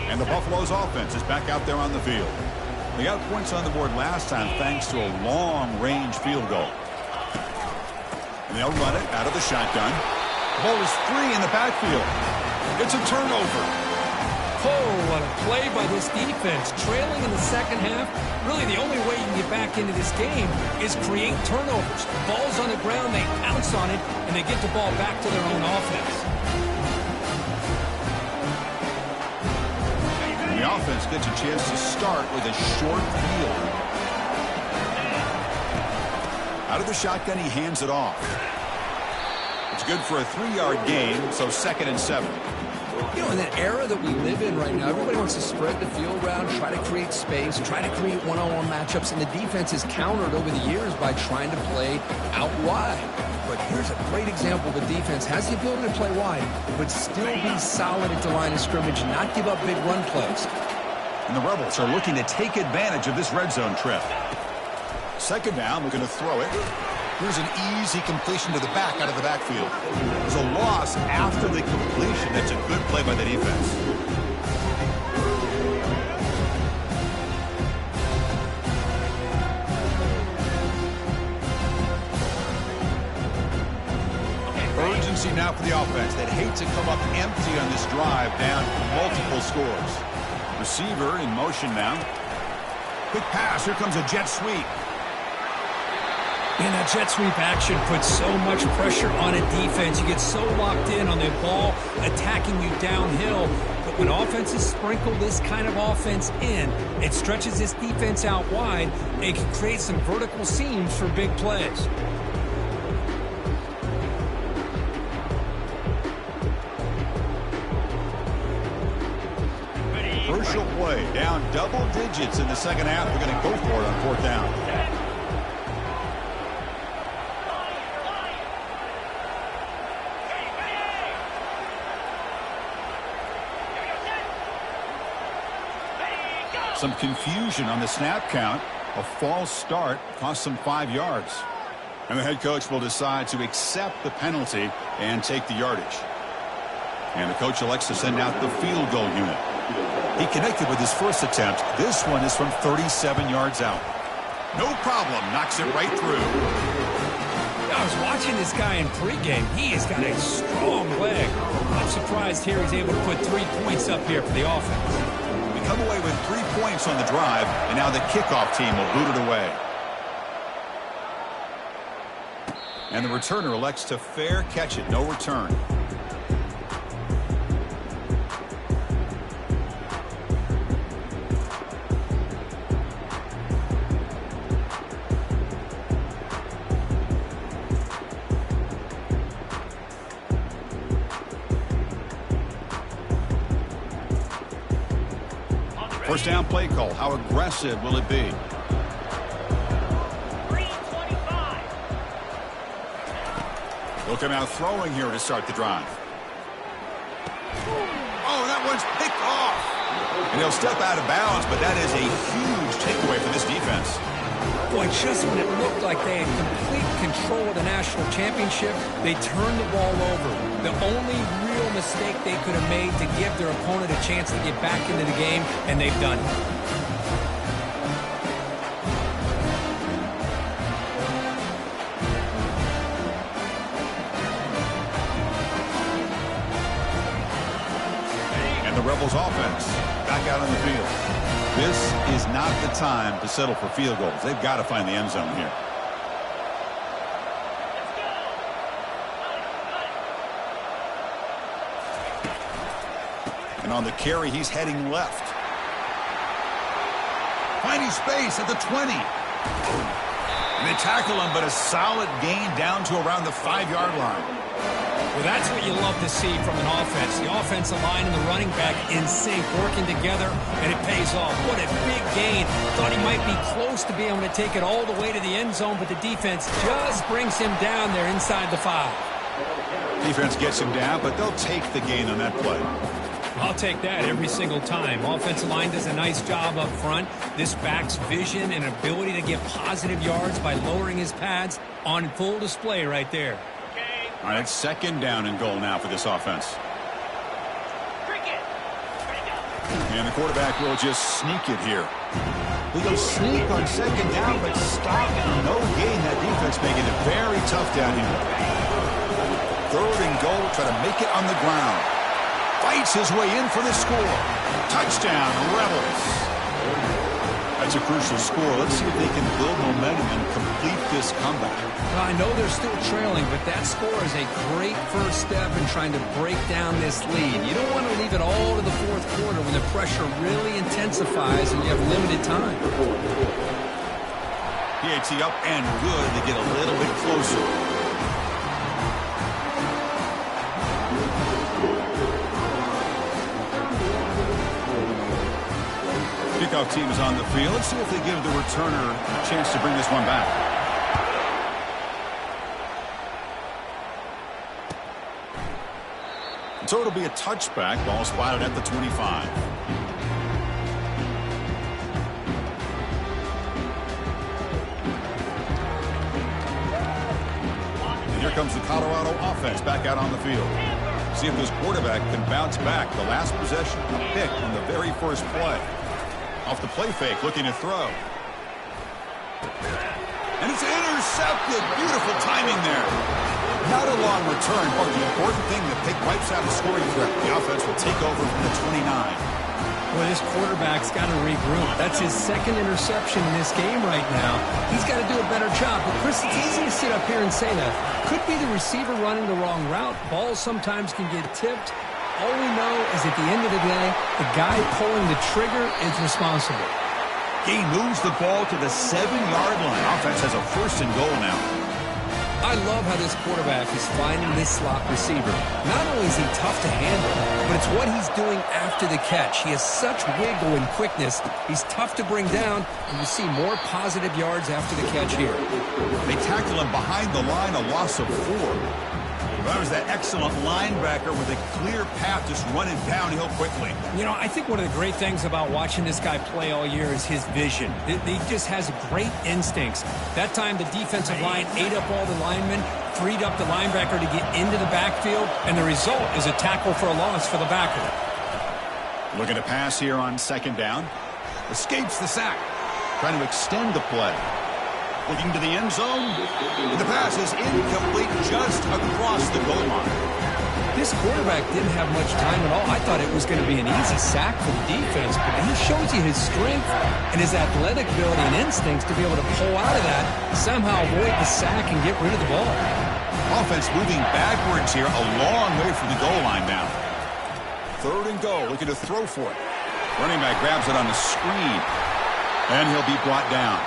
[SPEAKER 1] And the Buffalo's offense is back out there on the field. They got points on the board last time thanks to a long-range field goal. And they'll run it out of the shotgun. Ball is free in the backfield. It's a turnover.
[SPEAKER 2] Oh, what a play by this defense. Trailing in the second half, really the only way you can get back into this game is create turnovers. Ball's on the ground, they pounce on it, and they get the ball back to their own offense.
[SPEAKER 1] And the offense gets a chance to start with a short field. Out of the shotgun, he hands it off. It's good for a 3-yard gain, so 2nd and 7.
[SPEAKER 2] You know, in the era that we live in right now, everybody wants to spread the field around, try to create space, try to create one-on-one matchups, and the defense is countered over the years by trying to play out wide. But here's a great example. The defense has the ability to play wide, but still be solid at the line of scrimmage, not give up big run plays.
[SPEAKER 1] And the Rebels are looking to take advantage of this red zone trip. 2nd down, we're going to throw it. Here's an easy completion to the back out of the backfield. It's a loss after the completion. That's a good play by the defense. Urgency now for the offense that hates to come up empty on this drive down multiple scores. Receiver in motion now. Quick pass. Here comes a jet sweep.
[SPEAKER 2] And that jet sweep action puts so much pressure on a defense. You get so locked in on the ball attacking you downhill. But when offenses sprinkle this kind of offense in, it stretches this defense out wide. It can create some vertical seams for big plays.
[SPEAKER 1] Crucial play. Down double digits in the second half. We're going to go for it on 4th down. Some confusion on the snap count. A false start cost them 5 yards. And the head coach will decide to accept the penalty and take the yardage. And the coach elects to send out the field goal unit. He connected with his first attempt. This one is from 37 yards out. No problem. Knocks it right through.
[SPEAKER 2] I was watching this guy in pregame. He has got a strong leg. I'm surprised here he's able to put 3 points up here for the offense.
[SPEAKER 1] Come away with 3 points on the drive, and now the kickoff team will boot it away. And the returner elects to fair catch it, no return. First down play call. How aggressive will it be?
[SPEAKER 3] 325.
[SPEAKER 1] Looking out throwing here to start the drive. Oh, that one's picked off. And he'll step out of bounds, but that is a huge takeaway for this defense.
[SPEAKER 2] Boy, just when it looked like they had complete control of the national championship, they turned the ball over. The only real mistake they could have made to give their opponent a chance to get back into the game, and they've done it.
[SPEAKER 1] And the Rebels offense back out on the field. This is not the time to settle for field goals. They've got to find the end zone here. And on the carry, he's heading left. Finding space at the 20. And they tackle him, but a solid gain down to around the 5-yard line.
[SPEAKER 2] Well, that's what you love to see from an offense. The offensive line and the running back in sync, working together, and it pays off. What a big gain. Thought he might be close to being able to take it all the way to the end zone, but the defense just brings him down there inside the 5.
[SPEAKER 1] Defense gets him down, but they'll take the gain on that play.
[SPEAKER 2] I'll take that every single time. Offensive line does a nice job up front. This back's vision and ability to get positive yards by lowering his pads on full display right there.
[SPEAKER 1] All right, it's 2nd down and goal now for this offense. And the quarterback will just sneak it here. He'll sneak on 2nd down, but stop. No gain. That defense making it very tough down here. 3rd and goal. Try to make it on the ground. Fights his way in for the score. Touchdown, Rebels. That's a crucial score. Let's see if they can build momentum and complete this comeback.
[SPEAKER 2] Well, I know they're still trailing, but that score is a great first step in trying to break down this lead. You don't want to leave it all to the 4th quarter when the pressure really intensifies and you have limited time.
[SPEAKER 1] PAT up and good. They get a little bit closer. Kickoff team is on the field. Let's see if they give the returner a chance to bring this one back. So it'll be a touchback. Ball spotted at the 25. And here comes the Colorado offense back out on the field. See if this quarterback can bounce back. The last possession, a pick on the very first play. Off the play fake, looking to throw. And it's intercepted. Beautiful timing there. Not a long return, but the important thing, the pick wipes out a scoring threat. The offense will take over from the 29.
[SPEAKER 2] Well, this quarterback's got to regroup. That's his 2nd interception in this game right now. He's got to do a better job. But, Chris, it's easy to sit up here and say that. Could be the receiver running the wrong route. Balls sometimes can get tipped. All we know is at the end of the day, the guy pulling the trigger is responsible.
[SPEAKER 1] He moves the ball to the 7-yard line. Offense has a 1st and goal now.
[SPEAKER 2] I love how this quarterback is finding this slot receiver. Not only is he tough to handle, but it's what he's doing after the catch. He has such wiggle and quickness. He's tough to bring down, and you see more positive yards after the catch here.
[SPEAKER 1] They tackle him behind the line, a loss of 4. That was that excellent linebacker with a clear path just running downhill quickly.
[SPEAKER 2] You know, I think one of the great things about watching this guy play all year is his vision. He just has great instincts. That time the defensive line ate up all the linemen, freed up the linebacker to get into the backfield, and the result is a tackle for a loss for the backer.
[SPEAKER 1] Looking to pass here on 2nd down. Escapes the sack. Trying to extend the play. Looking to the end zone. The pass is incomplete just across the goal line.
[SPEAKER 2] This quarterback didn't have much time at all. I thought it was going to be an easy sack for the defense, but he shows you his strength and his athletic ability and instincts to be able to pull out of that, somehow avoid the sack and get rid of the ball.
[SPEAKER 1] Offense moving backwards here, a long way from the goal line now. 3rd and goal, looking to throw for it. Running back grabs it on the screen, and he'll be brought down.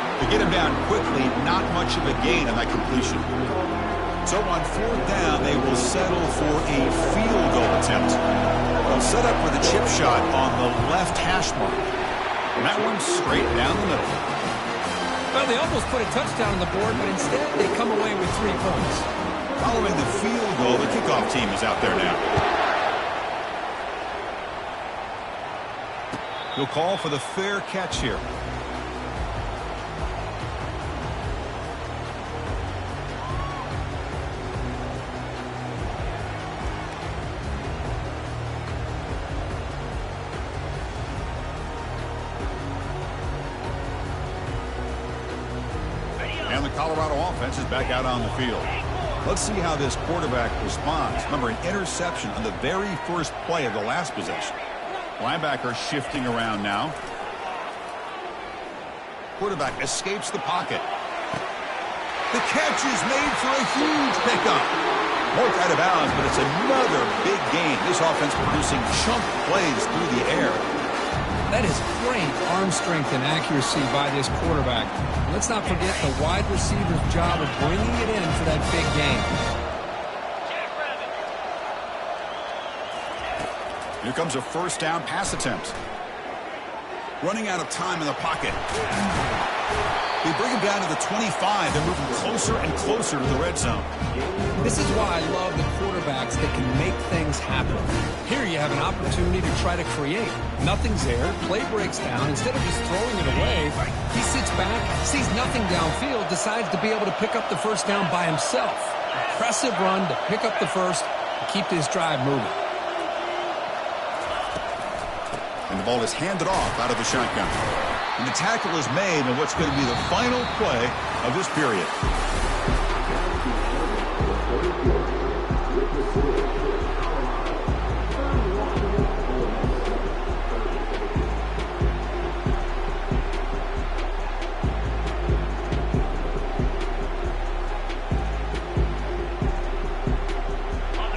[SPEAKER 1] To get him down quickly, not much of a gain on that completion. So on 4th down, they will settle for a field goal attempt. They'll set up with a chip shot on the left hash mark. And that one's straight down the middle.
[SPEAKER 2] Well, they almost put a touchdown on the board, but instead they come away with 3 points.
[SPEAKER 1] Following the field goal, the kickoff team is out there now. He'll call for the fair catch here. Colorado offense is back out on the field. Let's see how this quarterback responds. Remember, an interception on the very first play of the last possession. Linebacker shifting around now. Quarterback escapes the pocket. The catch is made for a huge pickup. Marked out of bounds, but it's another big game. This offense producing chunk plays through the air.
[SPEAKER 2] That is great arm strength and accuracy by this quarterback. Let's not forget the wide receiver's job of bringing it in for that big game.
[SPEAKER 1] Here comes a first down pass attempt. Running out of time in the pocket. They bring him down to the 25. They're moving closer and closer to the red zone.
[SPEAKER 2] This is why I love the quarterbacks that can make things happen. Here you have an opportunity to try to create. Nothing's there. Play breaks down. Instead of just throwing it away, he sits back, sees nothing downfield, decides to be able to pick up the first down by himself. Impressive run to pick up the first and keep this drive moving.
[SPEAKER 1] And the ball is handed off out of the shotgun. And the tackle is made in what's going to be the final play of this period.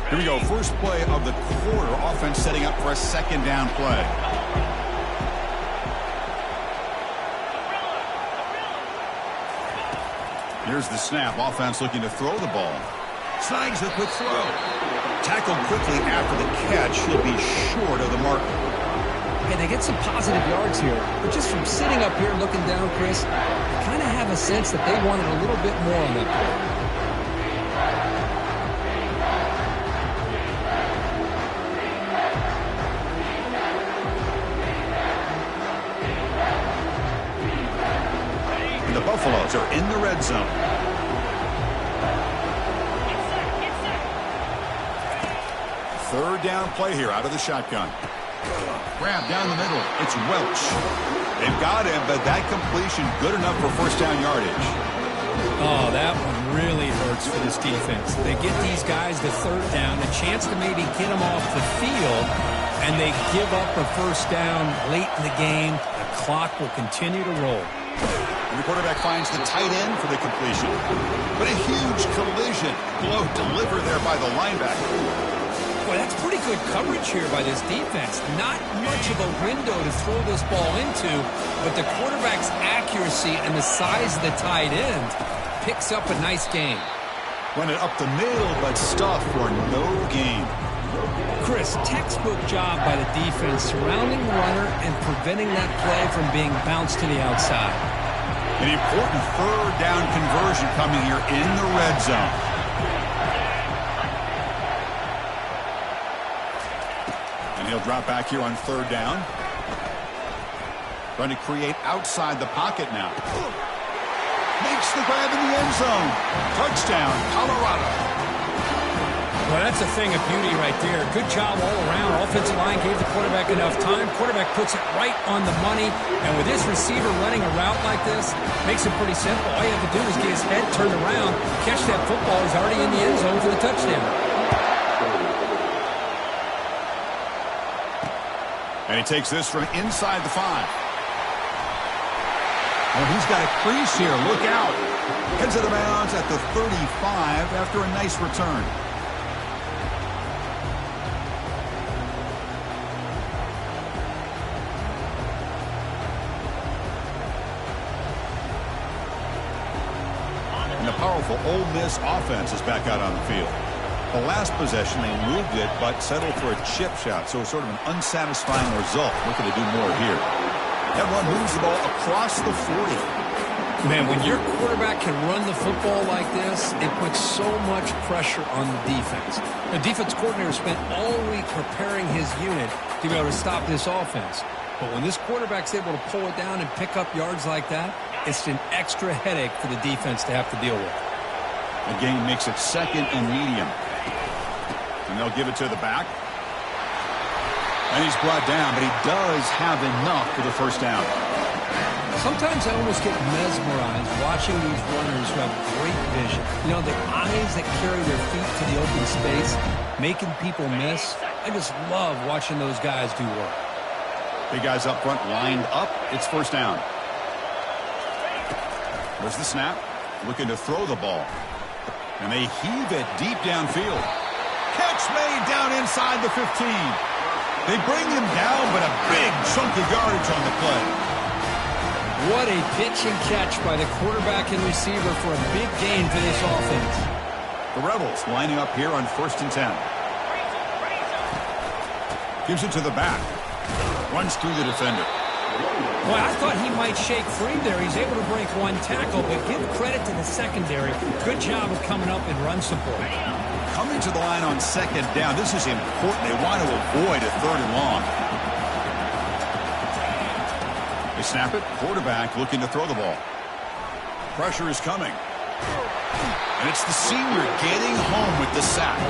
[SPEAKER 1] Here we go. First play of the quarter. Offense setting up for a second down play. Here's the snap. Offense looking to throw the ball. Snags the quick throw. Tackled quickly after the catch. He'll be short of the mark.
[SPEAKER 2] Hey, they get some positive yards here. But just from sitting up here looking down, Chris, I kind of have a sense that they wanted a little bit more on that play.
[SPEAKER 1] The Buffaloes are in the red zone. Third down play here out of the shotgun. Grab down the middle. It's Welch. They've got him, but that completion good enough for first down yardage.
[SPEAKER 2] Oh, that one really hurts for this defense. They get these guys the third down, a chance to maybe get them off the field, and they give up a first down late in the game. The clock will continue to roll.
[SPEAKER 1] And the quarterback finds the tight end for the completion. But a huge collision. Blow delivered there by the linebacker.
[SPEAKER 2] Boy, that's pretty good coverage here by this defense. Not much of a window to throw this ball into, but the quarterback's accuracy and the size of the tight end picks up a nice gain.
[SPEAKER 1] Run it up the middle, but stuff for no gain.
[SPEAKER 2] Chris, textbook job by the defense surrounding the runner and preventing that play from being bounced to the outside.
[SPEAKER 1] An important third down conversion coming here in the red zone. And he'll drop back here on third down. Trying to create outside the pocket now. Makes the grab in the end zone. Touchdown, Colorado.
[SPEAKER 2] Well, that's a thing of beauty right there. Good job all around. Offensive line gave the quarterback enough time. Quarterback puts it right on the money. And with this receiver running a route like this, makes it pretty simple. All you have to do is get his head turned around, catch that football. He's already in the end zone for the touchdown.
[SPEAKER 1] And he takes this from inside the 5. Oh, he's got a crease here. Look out. Heads out of bounds at the 35 after a nice return. And the powerful Ole Miss offense is back out on the field. The last possession, they moved it, but settled for a chip shot, so sort of an unsatisfying result. Looking to do more here. That one moves the ball across the 40.
[SPEAKER 2] Man, when your quarterback can run the football like this, it puts so much pressure on the defense. The defense coordinator spent all week preparing his unit to be able to stop this offense. But when this quarterback's able to pull it down and pick up yards like that, it's an extra headache for the defense to have to deal with.
[SPEAKER 1] The game makes it second and medium. And they'll give it to the back. And he's brought down, but he does have enough for the first down.
[SPEAKER 2] Sometimes I almost get mesmerized watching these runners who have great vision. You know, the eyes that carry their feet to the open space, making people miss. I just love watching those guys do work.
[SPEAKER 1] Big guys up front lined up. It's first down. There's the snap. Looking to throw the ball. And they heave it deep downfield. Catch made down inside the 15. They bring him down, but a big chunk of yardage on the play.
[SPEAKER 2] What a pitch and catch by the quarterback and receiver for a big gain for this offense.
[SPEAKER 1] The Rebels lining up here on 1st and 10. Gives it to the back. Runs through the defender.
[SPEAKER 2] Well, I thought he might shake free there. He's able to break one tackle, but give credit to the secondary. Good job of coming up in run support.
[SPEAKER 1] Coming to the line on 2nd down. This is important. They want to avoid a 3rd and long. They snap it. Quarterback looking to throw the ball. Pressure is coming. And it's the senior getting home with the sack.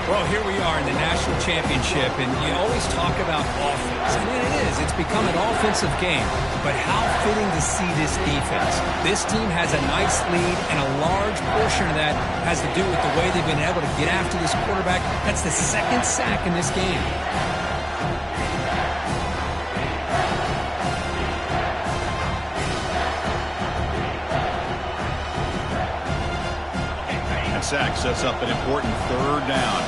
[SPEAKER 2] Well, here we are in the national championship, and you always talk about offense. And it is. It's become an offensive game. But how fitting to see this defense. This team has a nice lead, and a large portion of that has to do with the way they've been able to get after this quarterback. That's the 2nd sack in this game.
[SPEAKER 1] Sack sets up an important 3rd down.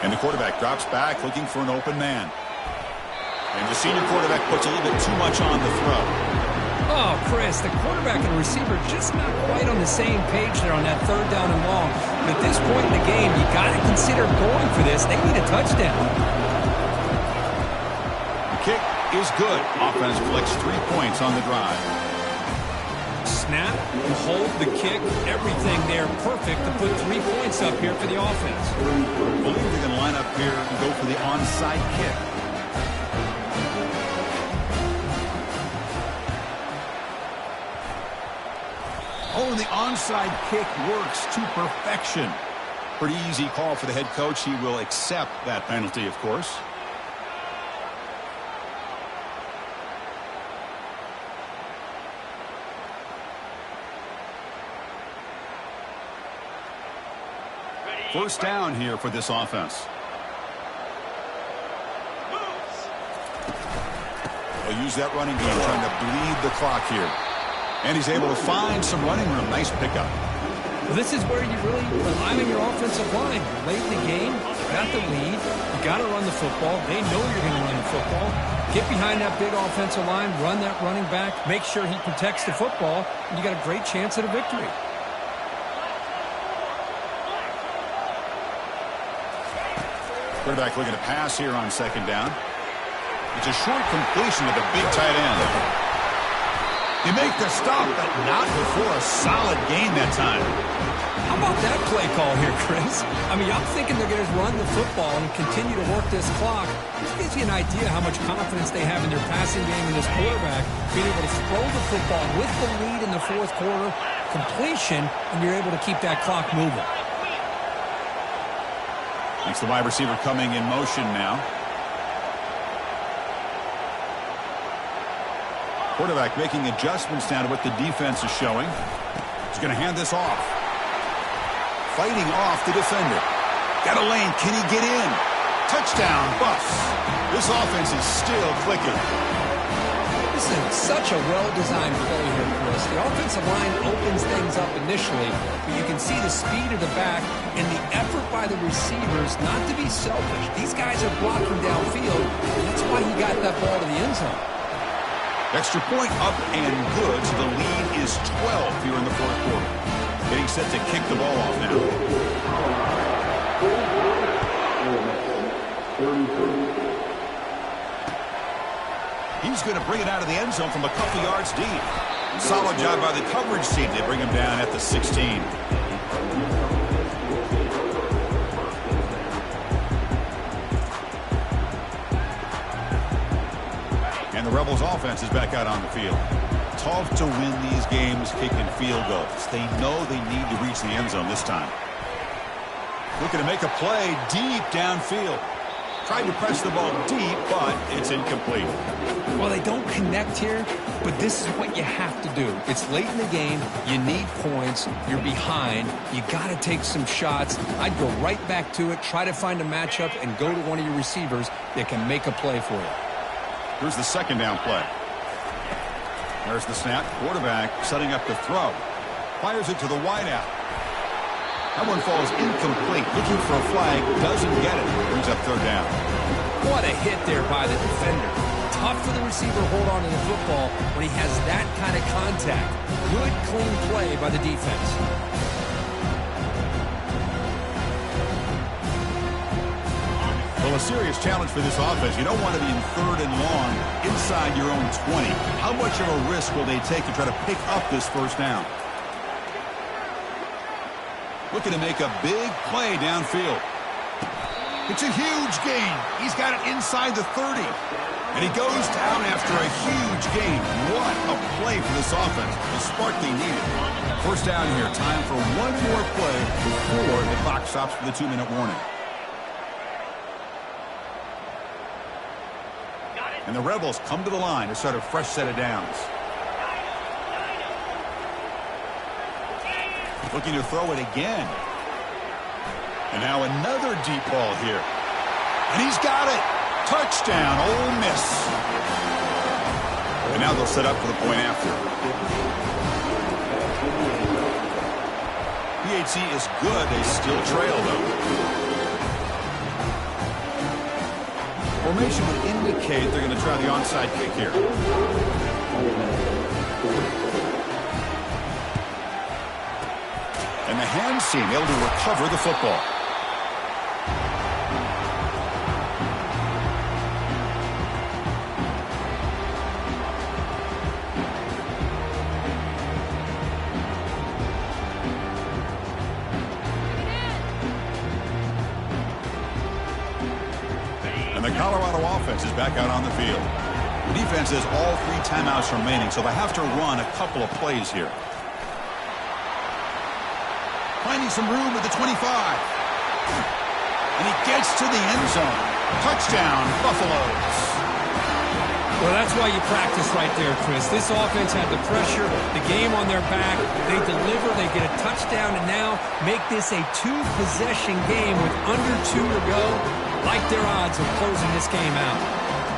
[SPEAKER 1] And the quarterback drops back looking for an open man. And the senior quarterback puts a little bit too much on the throw.
[SPEAKER 2] Oh, Chris, the quarterback and the receiver just not quite on the same page there on that 3rd down and long. But at this point in the game, you got to consider going for this. They need a touchdown.
[SPEAKER 1] The kick is good. Offense collects 3 points on the drive.
[SPEAKER 2] Snap, hold the kick, everything there perfect to put 3 points up here for the offense.
[SPEAKER 1] I believe they're going to line up here and go for the onside kick. Oh, and the onside kick works to perfection. Pretty easy call for the head coach. He will accept that penalty, of course. First down here for this offense. They'll use that running game, trying to bleed the clock here. And he's able to find some running room. Nice pickup.
[SPEAKER 2] Well, this is where you really rely on your offensive line. Late in the game, got the lead. You got to run the football. They know you're going to run the football. Get behind that big offensive line, run that running back, make sure he protects the football, and you got a great chance at a victory.
[SPEAKER 1] Quarterback looking to pass here on 2nd down. It's a short completion to the big tight end. They make the stop, but not before a solid gain that time.
[SPEAKER 2] How about that play call here, Chris? I mean, I'm thinking they're going to run the football and continue to work this clock. This gives you an idea how much confidence they have in their passing game and this quarterback being able to throw the football with the lead in the 4th quarter, completion, and you're able to keep that clock moving.
[SPEAKER 1] Makes the wide receiver coming in motion now. Quarterback making adjustments down to what the defense is showing. He's going to hand this off. Fighting off the defender. Got a lane. Can he get in? Touchdown, Buffs. This offense is still clicking.
[SPEAKER 2] This is such a well-designed play here, Chris. The offensive line opens things up initially, but you can see the speed of the back and the effort by the receivers not to be selfish. These guys are blocking downfield, and that's why he got that ball to the end zone.
[SPEAKER 1] Extra point up and good, so the lead is 12 here in the 4th quarter. Getting set to kick the ball off now. He's going to bring it out of the end zone from a couple yards deep. Solid job by the coverage team. They bring him down at the 16. And the Rebels offense is back out on the field. Tough to win these games kicking field goals. They know they need to reach the end zone this time. Looking to make a play deep downfield. Tried to press the ball deep, but it's incomplete.
[SPEAKER 2] Well, they don't connect here, but this is what you have to do. It's late in the game. You need points. You're behind. You got to take some shots. I'd go right back to it, try to find a matchup, and go to one of your receivers that can make a play for you.
[SPEAKER 1] Here's the second down play. There's the snap. Quarterback setting up the throw. Fires it to the wideout. That one falls incomplete. Looking for a flag. Doesn't get it. Brings up third down.
[SPEAKER 2] What a hit there by the defender. Tough for the receiver to hold on to the football when he has that kind of contact. Good, clean play by the defense.
[SPEAKER 1] Well, a serious challenge for this offense. You don't want to be in third and long inside your own 20. How much of a risk will they take to try to pick up this first down? Looking to make a big play downfield. It's a huge gain. He's got it inside the 30. And he goes down after a huge gain. What a play for this offense. The spark they needed. First down here. Time for one more play before the clock stops for the 2-minute warning. And the Rebels come to the line to start a fresh set of downs. Looking to throw it again. And now another deep ball here. And he's got it. Touchdown, Ole Miss. And now they'll set up for the point after. PHC is good. They still trail, though. Formation would indicate they're going to try the onside kick here. And the hands team able to recover the football. And the Colorado offense is back out on the field. The defense has all 3 timeouts remaining, so they have to run a couple of plays here. Finding some room at the 25. And he gets to the end zone. Touchdown, Buffaloes.
[SPEAKER 2] Well, that's why you practice right there, Chris. This offense had the pressure, the game on their back. They deliver, they get a touchdown, and now make this a 2-possession game with under 2 to go. Like their odds of closing this game out.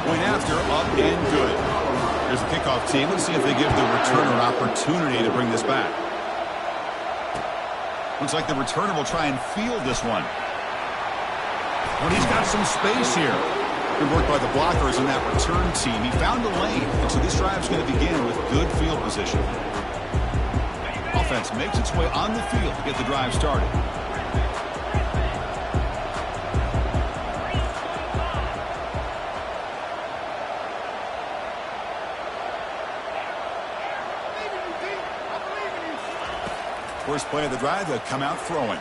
[SPEAKER 1] Point after, up and good. Here's the kickoff team. Let's see if they give the returner an opportunity to bring this back. Looks like the returner will try and field this one. When he's got some space here. Good work by the blockers in that return team. He found a lane, and so this drive's going to begin with good field position. Offense makes its way on the field to get the drive started. First play of the drive, they'll come out throwing.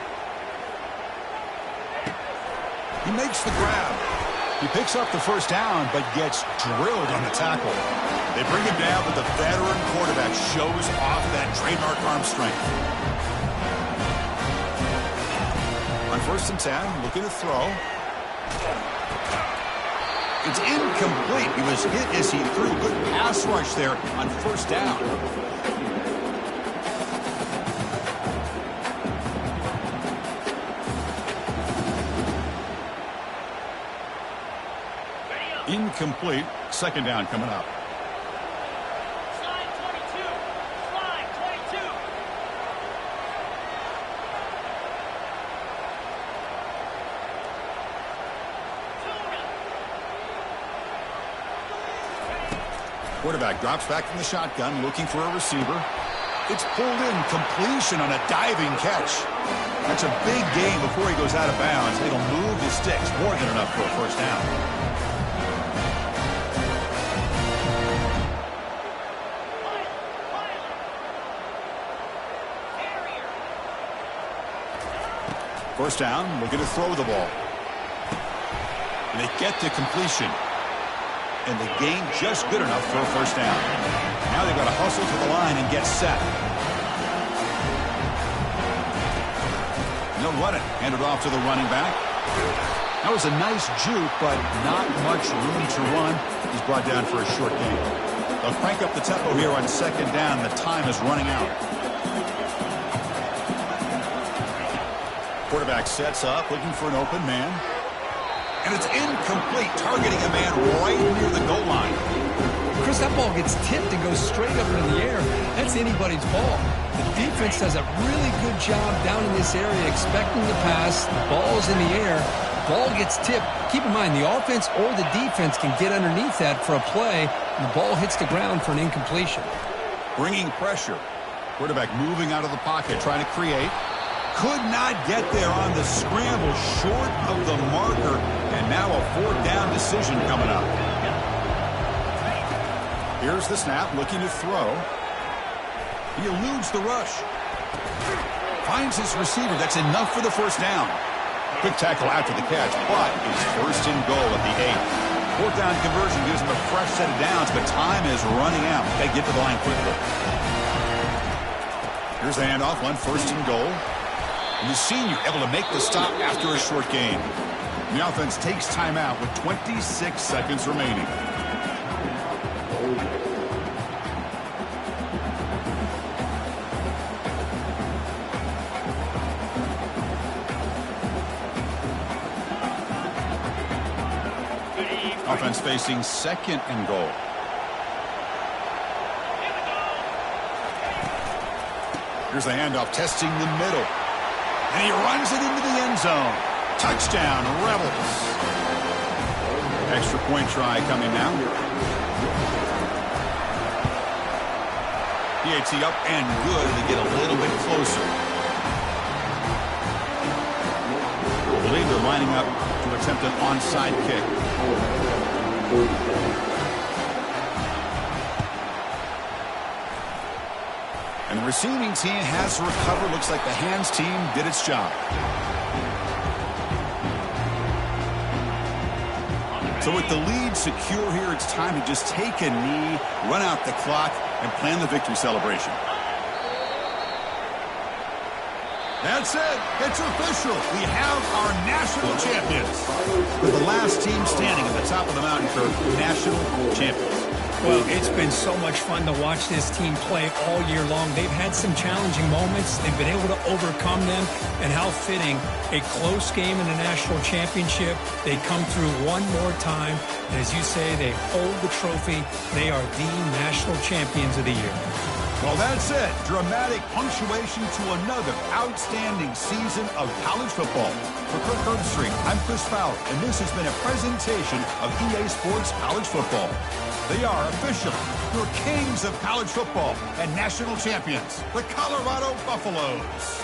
[SPEAKER 1] He makes the grab. He picks up the first down, but gets drilled on the tackle. They bring him down, but the veteran quarterback shows off that trademark arm strength. On 1st and 10, looking to throw. It's incomplete. He was hit as he threw. Good pass rush there on 1st down. Incomplete. 2nd down coming up.
[SPEAKER 3] Slide 22. Slide 22.
[SPEAKER 1] Quarterback drops back from the shotgun, looking for a receiver. It's pulled in. Completion on a diving catch. That's a big gain before he goes out of bounds. It'll move the sticks. More than enough for a 1st down. First down, looking to throw the ball. And they get to completion. And the gain just good enough for a 1st down. Now they've got to hustle to the line and get set. No running. Handed off to the running back. That was a nice juke, but not much room to run. He's brought down for a short gain. They'll crank up the tempo here on second down. The time is running out. Quarterback sets up, looking for an open man. And it's incomplete, targeting a man right near the goal line.
[SPEAKER 2] Chris, that ball gets tipped and goes straight up in the air. That's anybody's ball. The defense does a really good job down in this area expecting the pass. The ball's in the air. Ball gets tipped. Keep in mind, the offense or the defense can get underneath that for a play, and the ball hits the ground for an incompletion.
[SPEAKER 1] Bringing pressure. Quarterback moving out of the pocket, trying to create. Could not get there on the scramble, short of the marker, and now a fourth down decision coming up. Here's the snap, looking to throw. He eludes the rush. Finds his receiver. That's enough for the first down. Quick tackle after the catch, but it's first and goal at the 8. Fourth down conversion gives him a fresh set of downs, but time is running out. Got to get to the line quickly. Here's the handoff on first and goal. And the senior able to make the stop after a short gain. And the offense takes timeout with 26 seconds remaining. Offense facing second and goal. Here's the handoff, testing the middle. And he runs it into the end zone. Touchdown, Rebels. Extra point try coming now. PAT up and good to get a little bit closer. I believe they're lining up to attempt an onside kick. And the receiving team has to recover. Looks like the hands team did its job. So with the lead secure here, it's time to just take a knee, run out the clock, and plan the victory celebration. That's it. It's official. We have our national champions. We're the last team standing at the top of the mountain for national champions.
[SPEAKER 2] Well, it's been so much fun to watch this team play all year long. They've had some challenging moments. They've been able to overcome them. And how fitting, a close game in the national championship. They come through one more time. And as you say, they hold the trophy. They are the national champions of the year.
[SPEAKER 1] Well, that's it. Dramatic punctuation to another outstanding season of college football. For Kirk Herbstreit, I'm Chris Fowler, and this has been a presentation of EA Sports College Football. They are officially your kings of college football and national champions, the Colorado Buffaloes.